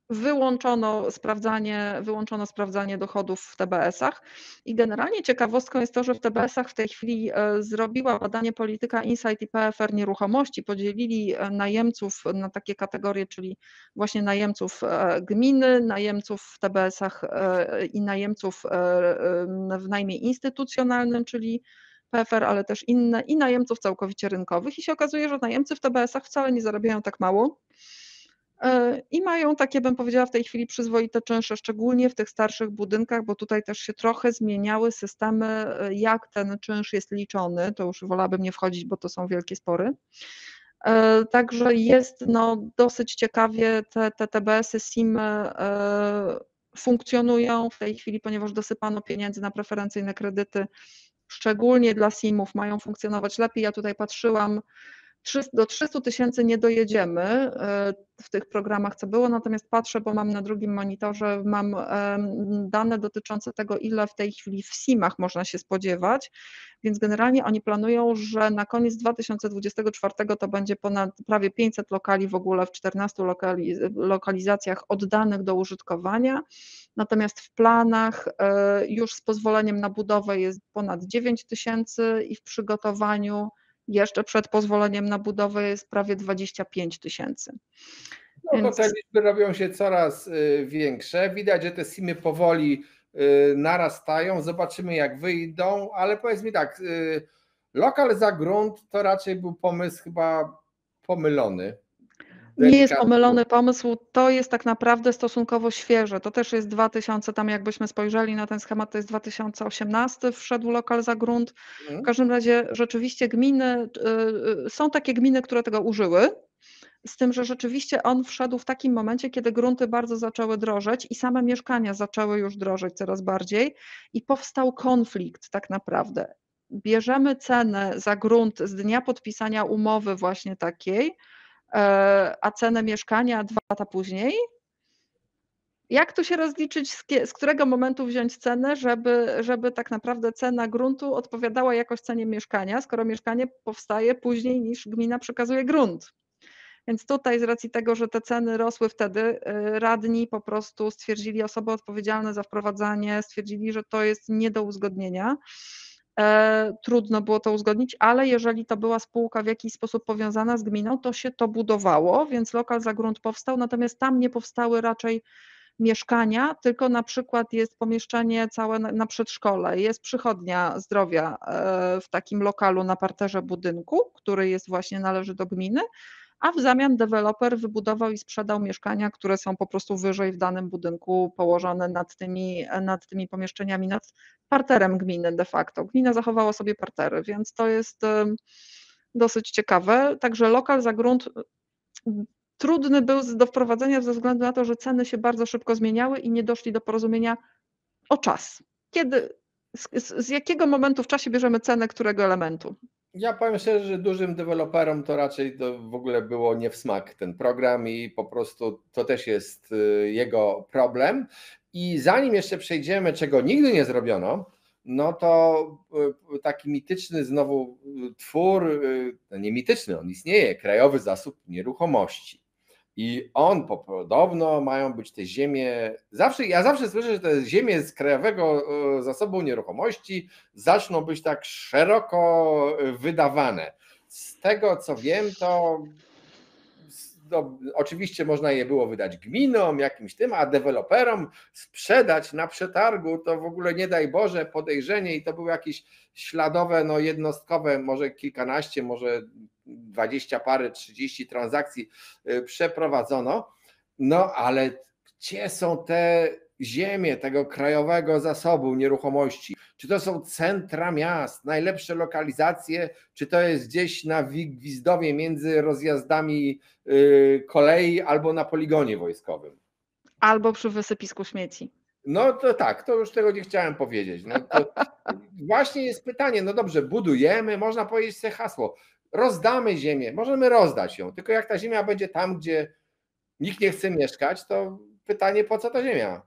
Wyłączono sprawdzanie dochodów w TBS-ach i generalnie ciekawostką jest to, że w TBS-ach w tej chwili zrobiła badanie Polityka Insight i PFR Nieruchomości, podzielili najemców na takie kategorie, czyli właśnie najemców gminy, najemców w TBS-ach i najemców w najmie instytucjonalnym, czyli PFR, ale też inne, i najemców całkowicie rynkowych. I się okazuje, że najemcy w TBS-ach wcale nie zarabiają tak mało. I mają takie, bym powiedziała, w tej chwili przyzwoite czynsze, szczególnie w tych starszych budynkach, bo tutaj też się trochę zmieniały systemy, jak ten czynsz jest liczony. To już wolałabym nie wchodzić, bo to są wielkie spory. Także jest dosyć ciekawie, te TBS-y, SIM-y funkcjonują w tej chwili, ponieważ dosypano pieniędzy na preferencyjne kredyty, szczególnie dla SIM-ów mają funkcjonować lepiej. Ja tutaj patrzyłam Do 300 000 nie dojedziemy w tych programach, co było, natomiast patrzę, bo mam na drugim monitorze, mam dane dotyczące tego, ile w tej chwili w SIM-ach można się spodziewać, więc generalnie oni planują, że na koniec 2024 to będzie ponad prawie 500 lokali w ogóle w 14 lokalizacjach oddanych do użytkowania, natomiast w planach już z pozwoleniem na budowę jest ponad 9 000 i w przygotowaniu jeszcze przed pozwoleniem na budowę jest prawie 25 000. No to te liczby robią się coraz większe. Widać, że te SIM-y powoli narastają. Zobaczymy, jak wyjdą, ale powiedz mi tak, lokal za grunt to raczej był pomysł chyba pomylony. Nie jest pomylony pomysł, to jest tak naprawdę stosunkowo świeże. To też jest 2000, tam jakbyśmy spojrzeli na ten schemat, to jest 2018 wszedł lokal za grunt. W każdym razie rzeczywiście gminy, są takie gminy, które tego użyły, z tym, że rzeczywiście on wszedł w takim momencie, kiedy grunty bardzo zaczęły drożeć i same mieszkania zaczęły już drożeć coraz bardziej i powstał konflikt tak naprawdę. Bierzemy cenę za grunt z dnia podpisania umowy właśnie takiej, a cenę mieszkania 2 lata później. Jak tu się rozliczyć, z którego momentu wziąć cenę, żeby tak naprawdę cena gruntu odpowiadała jakoś cenie mieszkania, skoro mieszkanie powstaje później niż gmina przekazuje grunt. Więc tutaj z racji tego, że te ceny rosły wtedy, radni po prostu stwierdzili, osoby odpowiedzialne za wprowadzanie stwierdzili, że to jest nie do uzgodnienia. Trudno było to uzgodnić, ale jeżeli to była spółka w jakiś sposób powiązana z gminą, to się to budowało, więc lokal za grunt powstał, natomiast tam nie powstały raczej mieszkania, tylko na przykład jest pomieszczenie całe na przedszkole, jest przychodnia zdrowia w takim lokalu na parterze budynku, który jest właśnie należy do gminy, a w zamian deweloper wybudował i sprzedał mieszkania, które są po prostu wyżej w danym budynku położone nad tymi pomieszczeniami, nad parterem gminy de facto. Gmina zachowała sobie partery, więc to jest dosyć ciekawe. Także lokal za grunt trudny był do wprowadzenia ze względu na to, że ceny się bardzo szybko zmieniały i nie doszli do porozumienia o czas. Kiedy, z jakiego momentu w czasie bierzemy cenę którego elementu? Ja powiem szczerze, że dużym deweloperom to raczej to w ogóle było nie w smak ten program i po prostu to też jest jego problem. I zanim jeszcze przejdziemy, czego nigdy nie zrobiono, no to taki mityczny znowu twór, no nie mityczny, on istnieje, Krajowy Zasób Nieruchomości. I on podobno mają być te ziemie, ja zawsze słyszę, że te ziemie z Krajowego Zasobu Nieruchomości zaczną być tak szeroko wydawane. Z tego co wiem, to oczywiście można je było wydać gminom, jakimś tym, a deweloperom sprzedać na przetargu to w ogóle nie daj Boże podejrzenie i to były jakieś śladowe, no jednostkowe, może kilkanaście, może 20 parę, 30 transakcji przeprowadzono, no ale gdzie są te ziemie tego Krajowego Zasobu Nieruchomości? Czy to są centra miast, najlepsze lokalizacje, czy to jest gdzieś na Gwizdowie między rozjazdami kolei albo na poligonie wojskowym? Albo przy wysypisku śmieci. No to tak, to już tego nie chciałem powiedzieć. No to właśnie jest pytanie, no dobrze, budujemy, można powiedzieć sobie hasło, rozdamy ziemię, możemy rozdać ją, tylko jak ta ziemia będzie tam, gdzie nikt nie chce mieszkać, to pytanie, po co ta ziemia?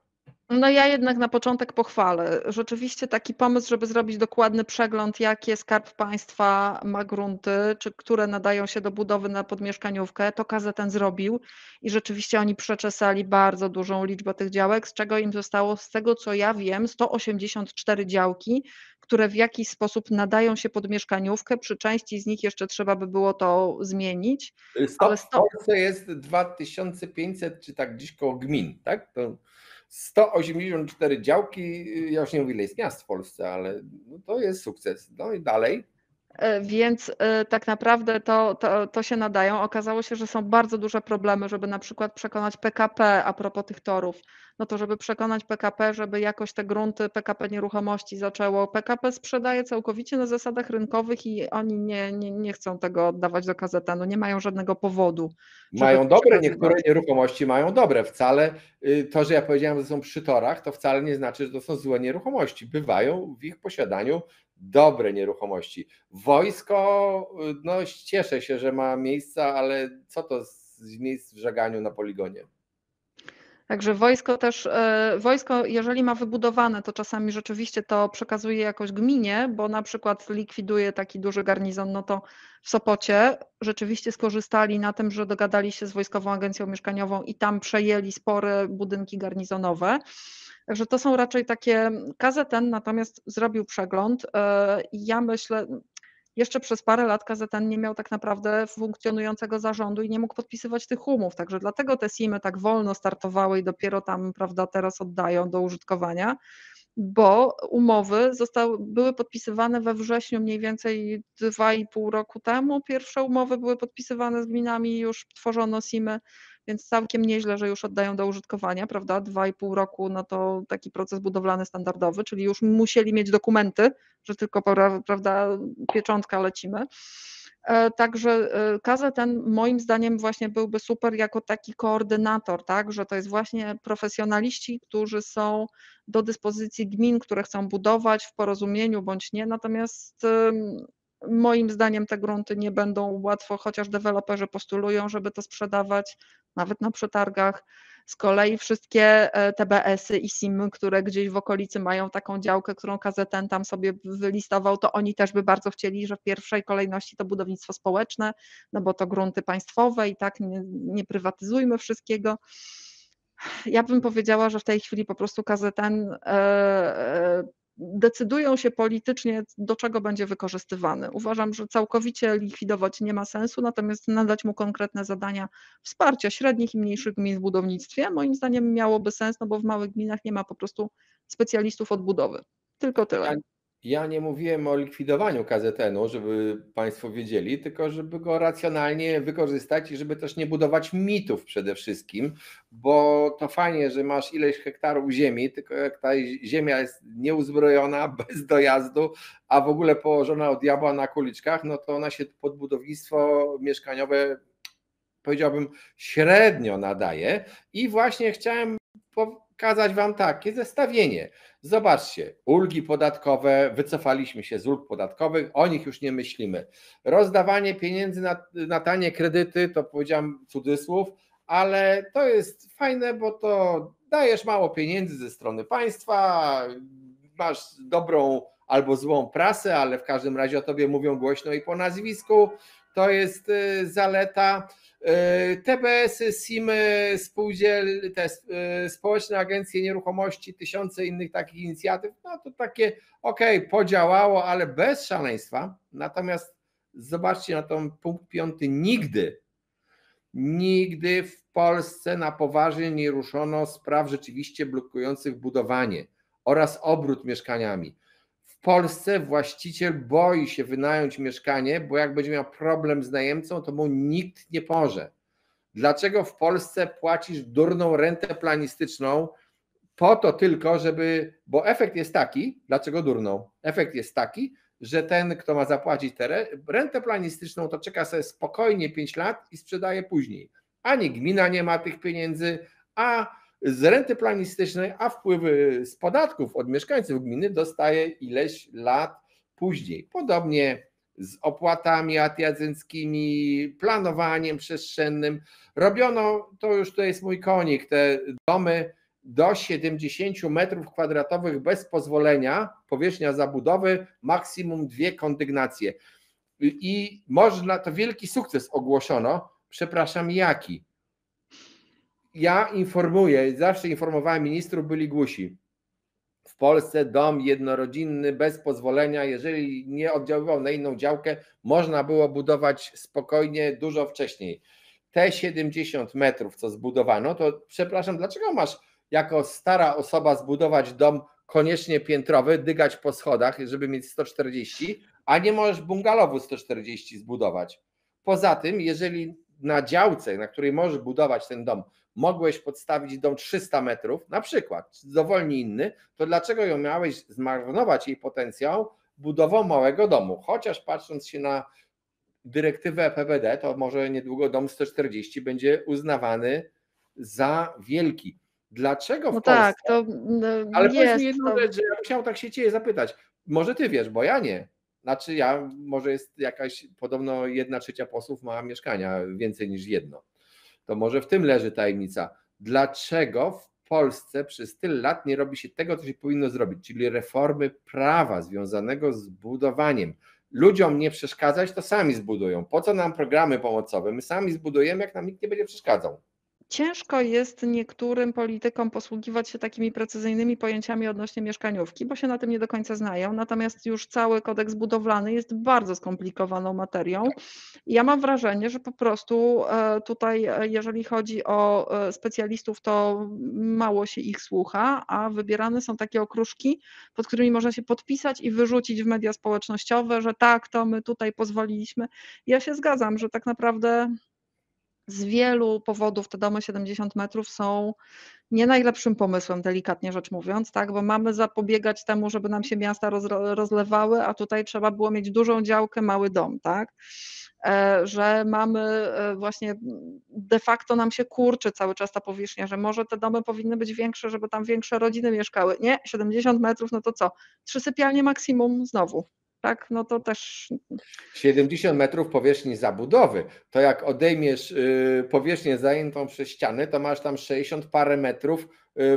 No ja jednak na początek pochwalę. Rzeczywiście taki pomysł, żeby zrobić dokładny przegląd, jakie Skarb Państwa ma grunty, czy które nadają się do budowy pod mieszkaniówkę, to KZN zrobił i rzeczywiście oni przeczesali bardzo dużą liczbę tych działek, z czego im zostało, z tego co ja wiem, 184 działki, które w jakiś sposób nadają się pod mieszkaniówkę. Przy części z nich jeszcze trzeba by było to zmienić. Ale w Polsce jest 2500 czy tak gdzieś koło gmin, tak? To 184 działki, ja już nie mówię ile jest miast w Polsce, ale no to jest sukces. No i dalej. Więc tak naprawdę to się nadają. Okazało się, że są bardzo duże problemy, żeby na przykład przekonać PKP a propos tych torów. No to żeby przekonać PKP, żeby jakoś te grunty PKP Nieruchomości zaczęło. PKP sprzedaje całkowicie na zasadach rynkowych i oni nie chcą tego oddawać do KZN-u, nie mają żadnego powodu. Mają dobre, niektóre nieruchomości mają dobre. Wcale to, że ja powiedziałem, że są przy torach, to wcale nie znaczy, że to są złe nieruchomości. Bywają w ich posiadaniu dobre nieruchomości. Wojsko, no cieszę się, że ma miejsca, ale co to z miejsc w żeganiu na poligonie? Także wojsko też, wojsko jeżeli ma wybudowane, to czasami rzeczywiście to przekazuje jakoś gminie, bo na przykład likwiduje taki duży garnizon, no to w Sopocie rzeczywiście skorzystali na tym, że dogadali się z Wojskową Agencją Mieszkaniową i tam przejęli spore budynki garnizonowe. Także to są raczej takie, KZN natomiast zrobił przegląd i ja myślę, jeszcze przez parę lat KZN nie miał tak naprawdę funkcjonującego zarządu i nie mógł podpisywać tych umów, także dlatego te SIM-y tak wolno startowały i dopiero tam, prawda, teraz oddają do użytkowania, bo umowy były podpisywane we wrześniu mniej więcej 2,5 roku temu. Pierwsze umowy były podpisywane z gminami, już tworzono SIM-y, więc całkiem nieźle, że już oddają do użytkowania, prawda? 2,5 roku, no to taki proces budowlany standardowy, czyli już musieli mieć dokumenty, że tylko, prawda, pieczątka lecimy. Także KZN moim zdaniem właśnie byłby super jako taki koordynator, tak, że to jest właśnie profesjonaliści, którzy są do dyspozycji gmin, które chcą budować w porozumieniu bądź nie, natomiast moim zdaniem te grunty nie będą łatwo, chociaż deweloperzy postulują, żeby to sprzedawać, nawet na przetargach. Z kolei wszystkie TBS-y i SIM-y, które gdzieś w okolicy mają taką działkę, którą KZN tam sobie wylistował, to oni też by bardzo chcieli, że w pierwszej kolejności to budownictwo społeczne, no bo to grunty państwowe i tak nie prywatyzujmy wszystkiego. Ja bym powiedziała, że w tej chwili po prostu KZN decydują się politycznie, do czego będzie wykorzystywany. Uważam, że całkowicie likwidować nie ma sensu, natomiast nadać mu konkretne zadania wsparcia średnich i mniejszych gmin w budownictwie, moim zdaniem miałoby sens, no bo w małych gminach nie ma po prostu specjalistów od budowy. Tylko tyle. Ja nie mówiłem o likwidowaniu KZN-u, żeby Państwo wiedzieli, tylko żeby go racjonalnie wykorzystać i żeby też nie budować mitów przede wszystkim, bo to fajnie, że masz ileś hektarów ziemi, tylko jak ta ziemia jest nieuzbrojona, bez dojazdu, a w ogóle położona od diabła na kuliczkach, no to ona się pod budownictwo mieszkaniowe, powiedziałbym, średnio nadaje i właśnie chciałem pokazać Wam takie zestawienie. Zobaczcie, ulgi podatkowe, wycofaliśmy się z ulg podatkowych, o nich już nie myślimy. Rozdawanie pieniędzy na tanie kredyty, to powiedziałem cudzysłów, ale to jest fajne, bo to dajesz mało pieniędzy ze strony państwa, masz dobrą albo złą prasę, ale w każdym razie o tobie mówią głośno i po nazwisku, to jest zaleta. TBS-y, SIM-y, te społeczne agencje nieruchomości, tysiące innych takich inicjatyw, no to takie podziałało, ale bez szaleństwa. Natomiast zobaczcie na ten punkt 5. Nigdy w Polsce na poważnie nie ruszono spraw rzeczywiście blokujących budowanie oraz obrót mieszkaniami. W Polsce właściciel boi się wynająć mieszkanie, bo jak będzie miał problem z najemcą, to mu nikt nie pomoże. Dlaczego w Polsce płacisz durną rentę planistyczną? Po to tylko, bo efekt jest taki, dlaczego durną? Efekt jest taki, że ten, kto ma zapłacić tę rentę planistyczną, to czeka sobie spokojnie 5 lat i sprzedaje później. Ani gmina nie ma tych pieniędzy, a z renty planistycznej, a wpływy z podatków od mieszkańców gminy dostaje ileś lat później. Podobnie z opłatami adiacenckimi, planowaniem przestrzennym. Robiono, to już to jest mój konik, te domy do 70 m2 bez pozwolenia, powierzchnia zabudowy, maksimum 2 kondygnacje. I można, to wielki sukces ogłoszono, przepraszam, jaki? Ja informuję, zawsze informowałem ministrów, byli głusi. W Polsce dom jednorodzinny bez pozwolenia, jeżeli nie oddziaływał na inną działkę, można było budować spokojnie dużo wcześniej. Te 70 metrów, co zbudowano, to przepraszam, dlaczego masz jako stara osoba zbudować dom koniecznie piętrowy, dygać po schodach, żeby mieć 140, a nie możesz bungalowu 140 zbudować. Poza tym, jeżeli na działce, na której możesz budować ten dom, mogłeś podstawić dom 300 metrów, na przykład, dowolnie inny, to dlaczego ją miałeś zmarnować jej potencjał budową małego domu? Chociaż patrząc się na dyrektywę EPBD, to może niedługo dom 140 będzie uznawany za wielki. Dlaczego w Polsce? Tak, to Ale powiedz mi jest jedną to. rzecz, że ja musiałem tak się Ciebie zapytać. Może ty wiesz, bo ja nie. Znaczy może jest jakaś, podobno 1/3 posłów ma mieszkania, więcej niż jedno. To może w tym leży tajemnica. Dlaczego w Polsce przez tyle lat nie robi się tego, co się powinno zrobić, czyli reformy prawa związanego z budowaniem. Ludziom nie przeszkadzać, to sami zbudują. Po co nam programy pomocowe? My sami zbudujemy, jak nam nikt nie będzie przeszkadzał. Ciężko jest niektórym politykom posługiwać się takimi precyzyjnymi pojęciami odnośnie mieszkaniówki, bo się na tym nie do końca znają. Natomiast już cały kodeks budowlany jest bardzo skomplikowaną materią. I ja mam wrażenie, że po prostu tutaj, jeżeli chodzi o specjalistów, to mało się ich słucha, a wybierane są takie okruszki, pod którymi można się podpisać i wyrzucić w media społecznościowe, że tak, to my tutaj pozwoliliśmy. Ja się zgadzam, że tak naprawdę z wielu powodów te domy 70 metrów są nie najlepszym pomysłem, delikatnie rzecz mówiąc, tak, bo mamy zapobiegać temu, żeby nam się miasta rozlewały, a tutaj trzeba było mieć dużą działkę, mały dom, tak. Że mamy właśnie de facto nam się kurczy cały czas ta powierzchnia, że może te domy powinny być większe, żeby tam większe rodziny mieszkały. Nie, 70 metrów, no to co? 3 sypialnie maksimum znowu. Tak, no to też 70 metrów powierzchni zabudowy, to jak odejmiesz powierzchnię zajętą przez ściany, to masz tam 60 parę metrów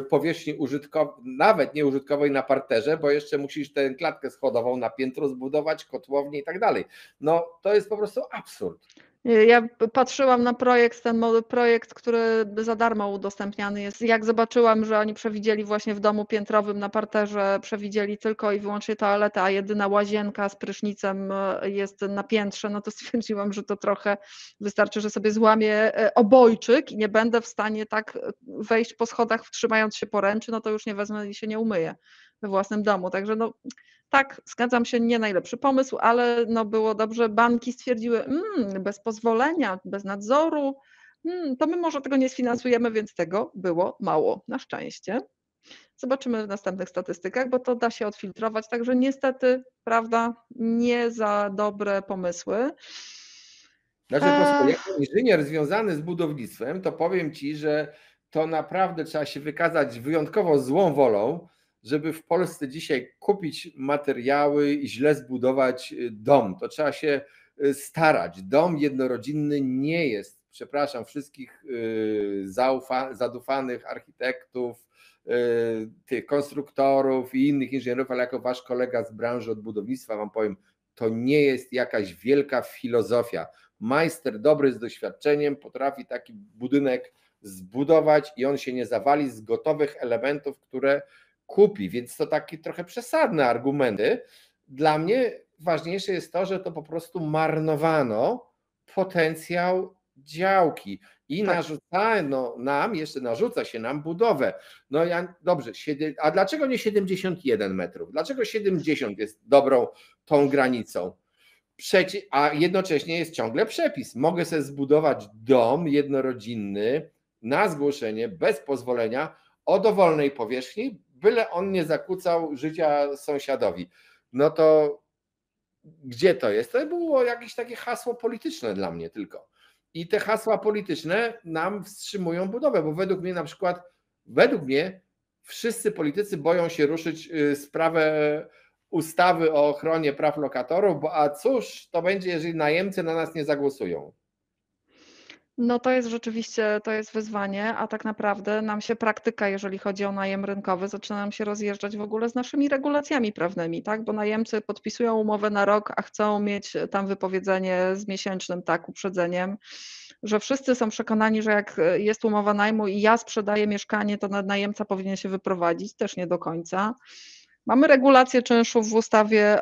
powierzchni użytkowej, nawet nieużytkowej na parterze, bo jeszcze musisz tę klatkę schodową na piętro zbudować, kotłownię i tak dalej. No to jest po prostu absurd. Ja patrzyłam na projekt, ten projekt, który za darmo udostępniany jest. Jak zobaczyłam, że oni przewidzieli właśnie w domu piętrowym na parterze, przewidzieli tylko i wyłącznie toaletę, a jedyna łazienka z prysznicem jest na piętrze, no to stwierdziłam, że to trochę wystarczy, że sobie złamię obojczyk i nie będę w stanie tak wejść po schodach, trzymając się poręczy, no to już nie wezmę i się nie umyję we własnym domu. Także no tak, zgadzam się, nie najlepszy pomysł, ale no było dobrze. Banki stwierdziły, bez pozwolenia, bez nadzoru, to my może tego nie sfinansujemy, więc tego było mało, na szczęście. Zobaczymy w następnych statystykach, bo to da się odfiltrować, także niestety, prawda, nie za dobre pomysły. Znaczy, posłuchaj, jako inżynier związany z budownictwem, to powiem ci, że to naprawdę trzeba się wykazać wyjątkowo złą wolą, żeby w Polsce dzisiaj kupić materiały i źle zbudować dom. To trzeba się starać. Dom jednorodzinny nie jest, przepraszam, wszystkich zadufanych architektów, tych konstruktorów i innych inżynierów, ale jako wasz kolega z branży od budownictwa wam powiem, to nie jest jakaś wielka filozofia. Majster dobry z doświadczeniem potrafi taki budynek zbudować i on się nie zawali z gotowych elementów, które kupi, więc to takie trochę przesadne argumenty. Dla mnie ważniejsze jest to, że to po prostu marnowano potencjał działki i narzucano nam, jeszcze narzuca się nam budowę. No dobrze, a dlaczego nie 71 metrów? Dlaczego 70 jest dobrą tą granicą? A jednocześnie jest ciągle przepis. Mogę sobie zbudować dom jednorodzinny na zgłoszenie, bez pozwolenia, o dowolnej powierzchni, byle on nie zakłócał życia sąsiadowi. No to gdzie to jest? To było jakieś takie hasło polityczne dla mnie tylko. I te hasła polityczne nam wstrzymują budowę, bo według mnie wszyscy politycy boją się ruszyć sprawę ustawy o ochronie praw lokatorów, a cóż to będzie, jeżeli najemcy na nas nie zagłosują? No to jest rzeczywiście, to jest wyzwanie, a tak naprawdę nam się praktyka, jeżeli chodzi o najem rynkowy, zaczyna nam się rozjeżdżać w ogóle z naszymi regulacjami prawnymi, tak? Bo najemcy podpisują umowę na rok, a chcą mieć tam wypowiedzenie z miesięcznym tak uprzedzeniem, że wszyscy są przekonani, że jak jest umowa najmu i ja sprzedaję mieszkanie, to najemca powinien się wyprowadzić, też nie do końca. Mamy regulację czynszów w ustawie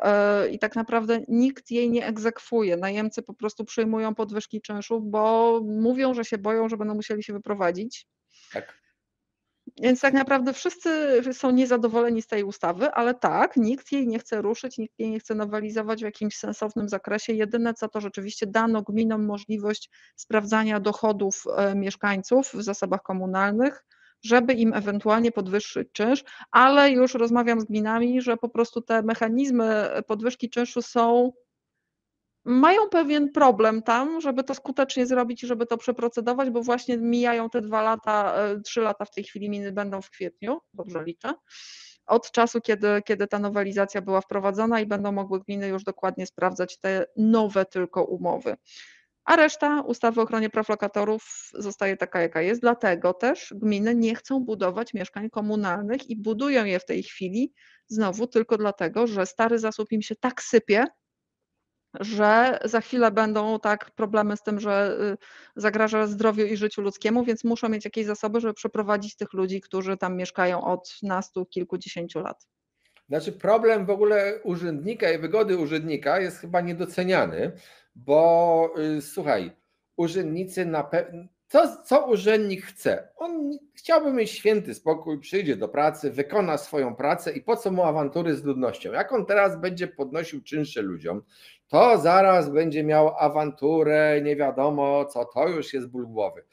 i tak naprawdę nikt jej nie egzekwuje. Najemcy po prostu przyjmują podwyżki czynszów, bo mówią, że się boją, że będą musieli się wyprowadzić. Tak. Więc tak naprawdę wszyscy są niezadowoleni z tej ustawy, ale tak, nikt jej nie chce ruszyć, nikt jej nie chce nowelizować w jakimś sensownym zakresie. Jedyne co to rzeczywiście dano gminom możliwość sprawdzania dochodów mieszkańców w zasobach komunalnych, żeby im ewentualnie podwyższyć czynsz, ale już rozmawiam z gminami, że po prostu te mechanizmy podwyżki czynszu mają pewien problem tam, żeby to skutecznie zrobić i żeby to przeprocedować, bo właśnie mijają te 2 lata, 3 lata w tej chwili będą w kwietniu, dobrze liczę. od czasu, kiedy ta nowelizacja była wprowadzona i będą mogły gminy już dokładnie sprawdzać te nowe tylko umowy. A reszta ustawy o ochronie praw lokatorów zostaje taka, jaka jest. Dlatego też gminy nie chcą budować mieszkań komunalnych i budują je w tej chwili znowu tylko dlatego, że stary zasób im się tak sypie, że za chwilę będą tak problemy z tym, że zagraża zdrowiu i życiu ludzkiemu, więc muszą mieć jakieś zasoby, żeby przeprowadzić tych ludzi, którzy tam mieszkają od nastu, kilkudziesięciu lat. Znaczy problem w ogóle urzędnika i wygody urzędnika jest chyba niedoceniany, bo słuchaj, urzędnicy na pewno. Co urzędnik chce? On chciałby mieć święty spokój, przyjdzie do pracy, wykona swoją pracę i po co mu awantury z ludnością? Jak on teraz będzie podnosił czynsze ludziom, to zaraz będzie miał awanturę, nie wiadomo co, to już jest ból głowy.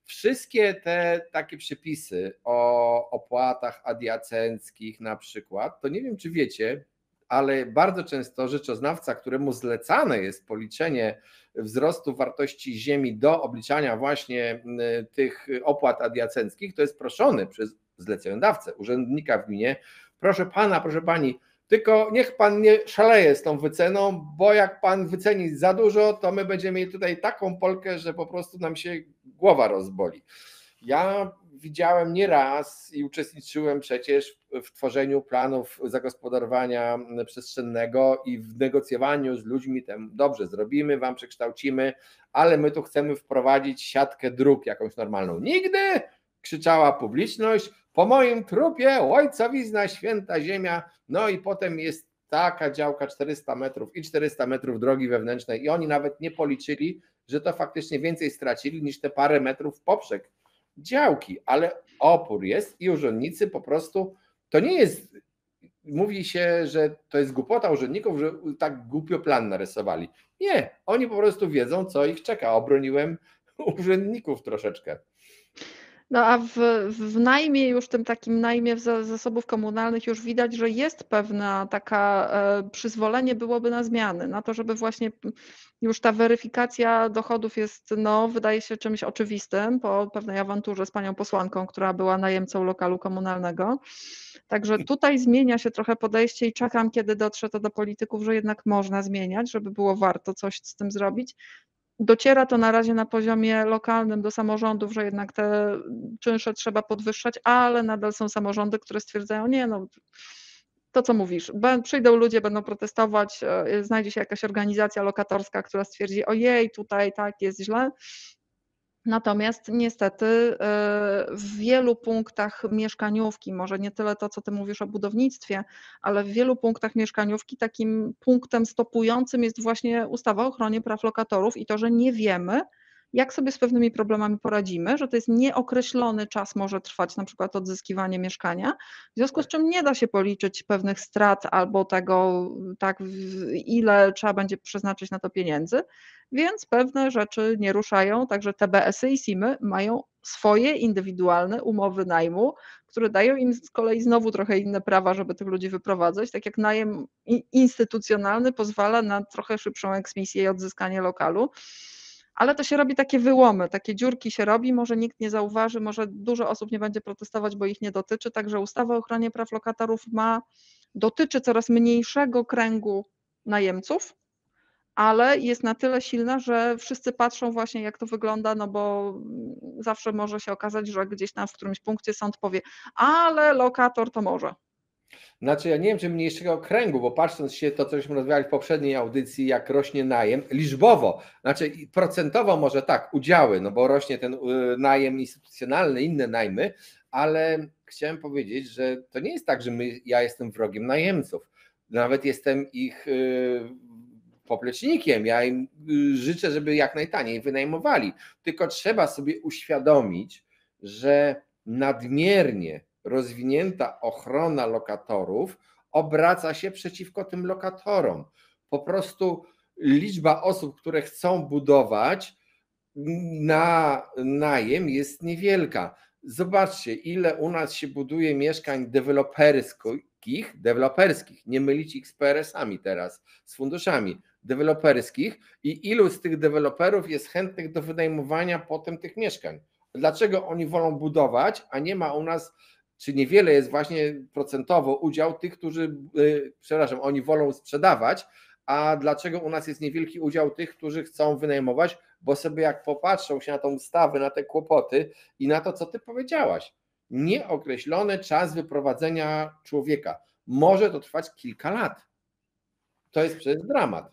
Wszystkie te takie przepisy o opłatach adiacenckich na przykład, to nie wiem czy wiecie, ale bardzo często rzeczoznawca, któremu zlecane jest policzenie wzrostu wartości ziemi do obliczania właśnie tych opłat adiacenckich, to jest proszony przez zleceniodawcę, urzędnika w gminie, proszę pana, proszę pani, tylko niech pan nie szaleje z tą wyceną, bo jak pan wyceni za dużo, to my będziemy mieli tutaj taką Polkę, że po prostu nam się głowa rozboli. Ja widziałem nieraz i uczestniczyłem przecież w tworzeniu planów zagospodarowania przestrzennego i w negocjowaniu z ludźmi, tam dobrze zrobimy, wam przekształcimy, ale my tu chcemy wprowadzić siatkę dróg jakąś normalną. Nigdy! Krzyczała publiczność, po moim trupie ojcowizna, święta ziemia, no i potem jest taka działka 400 metrów i 400 metrów drogi wewnętrznej i oni nawet nie policzyli, że to faktycznie więcej stracili niż te parę metrów w poprzek działki, ale opór jest i urzędnicy po prostu, to nie jest, mówi się, że to jest głupota urzędników, że tak głupio plan narysowali. Nie, oni po prostu wiedzą, co ich czeka. Obroniłem urzędników troszeczkę. No a w najmie, już tym takim najmie zasobów komunalnych już widać, że jest pewna taka przyzwolenie byłoby na zmiany, na to, żeby właśnie już ta weryfikacja dochodów jest, no wydaje się czymś oczywistym po pewnej awanturze z panią posłanką, która była najemcą lokalu komunalnego. Także tutaj zmienia się trochę podejście i czekam, kiedy dotrze to do polityków, że jednak można zmieniać, żeby było warto coś z tym zrobić. Dociera to na razie na poziomie lokalnym do samorządów, że jednak te czynsze trzeba podwyższać, ale nadal są samorządy, które stwierdzają, nie no, to co mówisz, przyjdą ludzie, będą protestować, znajdzie się jakaś organizacja lokatorska, która stwierdzi, ojej, tutaj tak jest źle. Natomiast niestety w wielu punktach mieszkaniówki, może nie tyle to, co ty mówisz o budownictwie, ale w wielu punktach mieszkaniówki takim punktem stopującym jest właśnie ustawa o ochronie praw lokatorów i to, że nie wiemy, jak sobie z pewnymi problemami poradzimy, że to jest nieokreślony czas może trwać na przykład odzyskiwanie mieszkania, w związku z czym nie da się policzyć pewnych strat albo tego, tak, ile trzeba będzie przeznaczyć na to pieniędzy, więc pewne rzeczy nie ruszają, także TBS-y i SIM-y mają swoje indywidualne umowy najmu, które dają im z kolei znowu trochę inne prawa, żeby tych ludzi wyprowadzać, tak jak najem instytucjonalny pozwala na trochę szybszą eksmisję i odzyskanie lokalu. Ale to się robi takie wyłomy, takie dziurki się robi, może nikt nie zauważy, może dużo osób nie będzie protestować, bo ich nie dotyczy, także ustawa o ochronie praw lokatorów dotyczy coraz mniejszego kręgu najemców, ale jest na tyle silna, że wszyscy patrzą właśnie jak to wygląda, no bo zawsze może się okazać, że gdzieś tam w którymś punkcie sąd powie, ale lokator to może. Znaczy ja nie wiem, czy mniejszego kręgu, bo patrząc się to, cośmy rozmawiali w poprzedniej audycji, jak rośnie najem, liczbowo, znaczy procentowo może tak, udziały, no bo rośnie ten najem instytucjonalny, inne najmy, ale chciałem powiedzieć, że to nie jest tak, że ja jestem wrogiem najemców, nawet jestem ich poplecznikiem, ja im życzę, żeby jak najtaniej wynajmowali, tylko trzeba sobie uświadomić, że nadmiernie rozwinięta ochrona lokatorów obraca się przeciwko tym lokatorom. Po prostu liczba osób, które chcą budować na najem jest niewielka. Zobaczcie, ile u nas się buduje mieszkań deweloperskich, nie mylić ich z PRS-ami teraz, z funduszami deweloperskich i ilu z tych deweloperów jest chętnych do wynajmowania potem tych mieszkań. Dlaczego oni wolą budować, a nie ma u nas czy niewiele jest właśnie procentowo udział tych, którzy, przepraszam, oni wolą sprzedawać, a dlaczego u nas jest niewielki udział tych, którzy chcą wynajmować, bo sobie jak popatrzą się na tą ustawę, na te kłopoty i na to, co ty powiedziałaś, nieokreślony czas wyprowadzenia człowieka. Może to trwać kilka lat. To jest przecież dramat.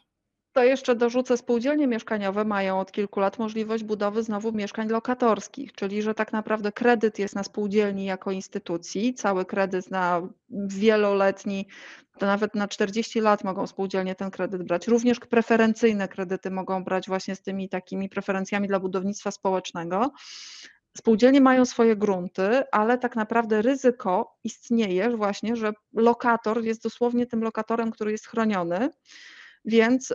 To jeszcze dorzucę, spółdzielnie mieszkaniowe mają od kilku lat możliwość budowy znowu mieszkań lokatorskich, czyli że tak naprawdę kredyt jest na spółdzielni jako instytucji, cały kredyt na wieloletni, to nawet na 40 lat mogą spółdzielnie ten kredyt brać. Również preferencyjne kredyty mogą brać właśnie z tymi takimi preferencjami dla budownictwa społecznego. Spółdzielnie mają swoje grunty, ale tak naprawdę ryzyko istnieje właśnie, że lokator jest dosłownie tym lokatorem, który jest chroniony. Więc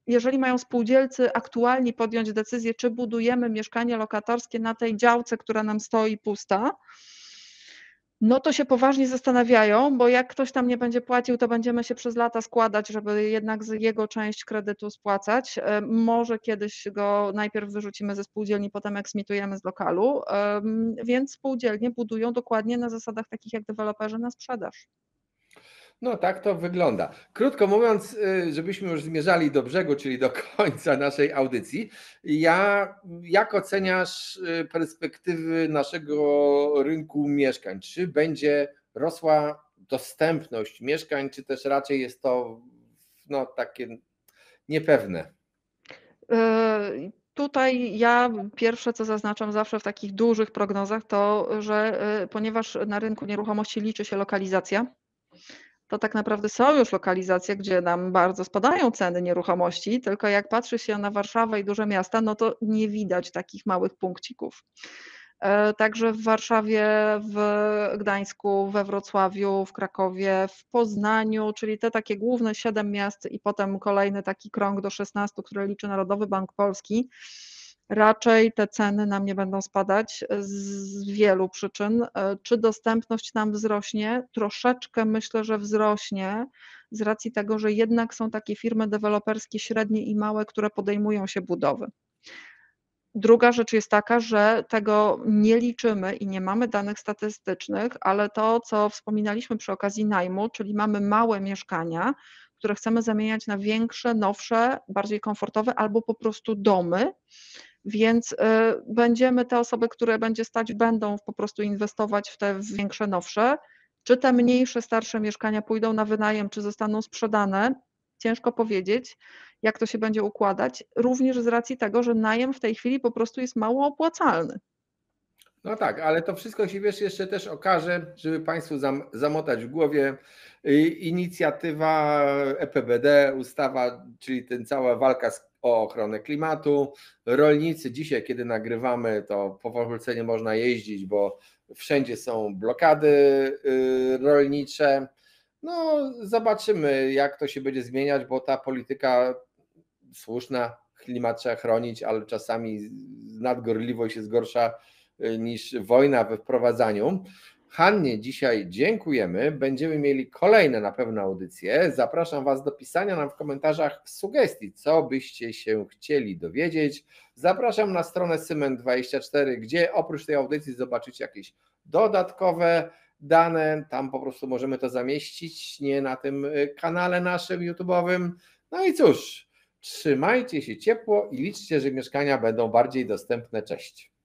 jeżeli mają spółdzielcy aktualnie podjąć decyzję, czy budujemy mieszkanie lokatorskie na tej działce, która nam stoi pusta, no to się poważnie zastanawiają, bo jak ktoś tam nie będzie płacił, to będziemy się przez lata składać, żeby jednak jego część kredytu spłacać. Może kiedyś go najpierw wyrzucimy ze spółdzielni, potem eksmitujemy z lokalu, więc spółdzielnie budują dokładnie na zasadach takich jak deweloperzy na sprzedaż. No tak to wygląda. Krótko mówiąc, żebyśmy już zmierzali do brzegu, czyli do końca naszej audycji, jak oceniasz perspektywy naszego rynku mieszkań? Czy będzie rosła dostępność mieszkań, czy też raczej jest to takie niepewne? Tutaj ja pierwsze, co zaznaczam zawsze w takich dużych prognozach, to, że ponieważ na rynku nieruchomości liczy się lokalizacja, to tak naprawdę są już lokalizacje, gdzie nam bardzo spadają ceny nieruchomości, tylko jak patrzy się na Warszawę i duże miasta, no to nie widać takich małych punkcików. Także w Warszawie, w Gdańsku, we Wrocławiu, w Krakowie, w Poznaniu, czyli te takie główne 7 miast i potem kolejny taki krąg do 16, które liczy Narodowy Bank Polski. Raczej te ceny nam nie będą spadać z wielu przyczyn. Czy dostępność nam wzrośnie? Troszeczkę myślę, że wzrośnie z racji tego, że jednak są takie firmy deweloperskie średnie i małe, które podejmują się budowy. Druga rzecz jest taka, że tego nie liczymy i nie mamy danych statystycznych, ale to, co wspominaliśmy przy okazji najmu, czyli mamy małe mieszkania, które chcemy zamieniać na większe, nowsze, bardziej komfortowe albo po prostu domy. Więc będziemy te osoby, które będzie stać, będą po prostu inwestować w te większe, nowsze. Czy te mniejsze, starsze mieszkania pójdą na wynajem, czy zostaną sprzedane? Ciężko powiedzieć, jak to się będzie układać, również z racji tego, że najem w tej chwili po prostu jest mało opłacalny. No tak, ale to wszystko się jeszcze też okaże, żeby Państwu zamotać w głowie. Inicjatywa EPBD, ustawa, czyli ten cała walka o ochronę klimatu. Rolnicy dzisiaj, kiedy nagrywamy, to po Polsce nie można jeździć, bo wszędzie są blokady rolnicze. No zobaczymy, jak to się będzie zmieniać, bo ta polityka słuszna, klimat trzeba chronić, ale czasami nadgorliwość jest gorsza niż wojna we wprowadzaniu. Hannie dzisiaj dziękujemy. Będziemy mieli kolejne na pewno audycje. Zapraszam Was do pisania nam w komentarzach sugestii, co byście się chcieli dowiedzieć. Zapraszam na stronę Symen24, gdzie oprócz tej audycji zobaczycie jakieś dodatkowe dane. Tam po prostu możemy to zamieścić, nie na tym kanale naszym YouTube'owym. No i cóż, trzymajcie się ciepło i liczcie, że mieszkania będą bardziej dostępne. Cześć.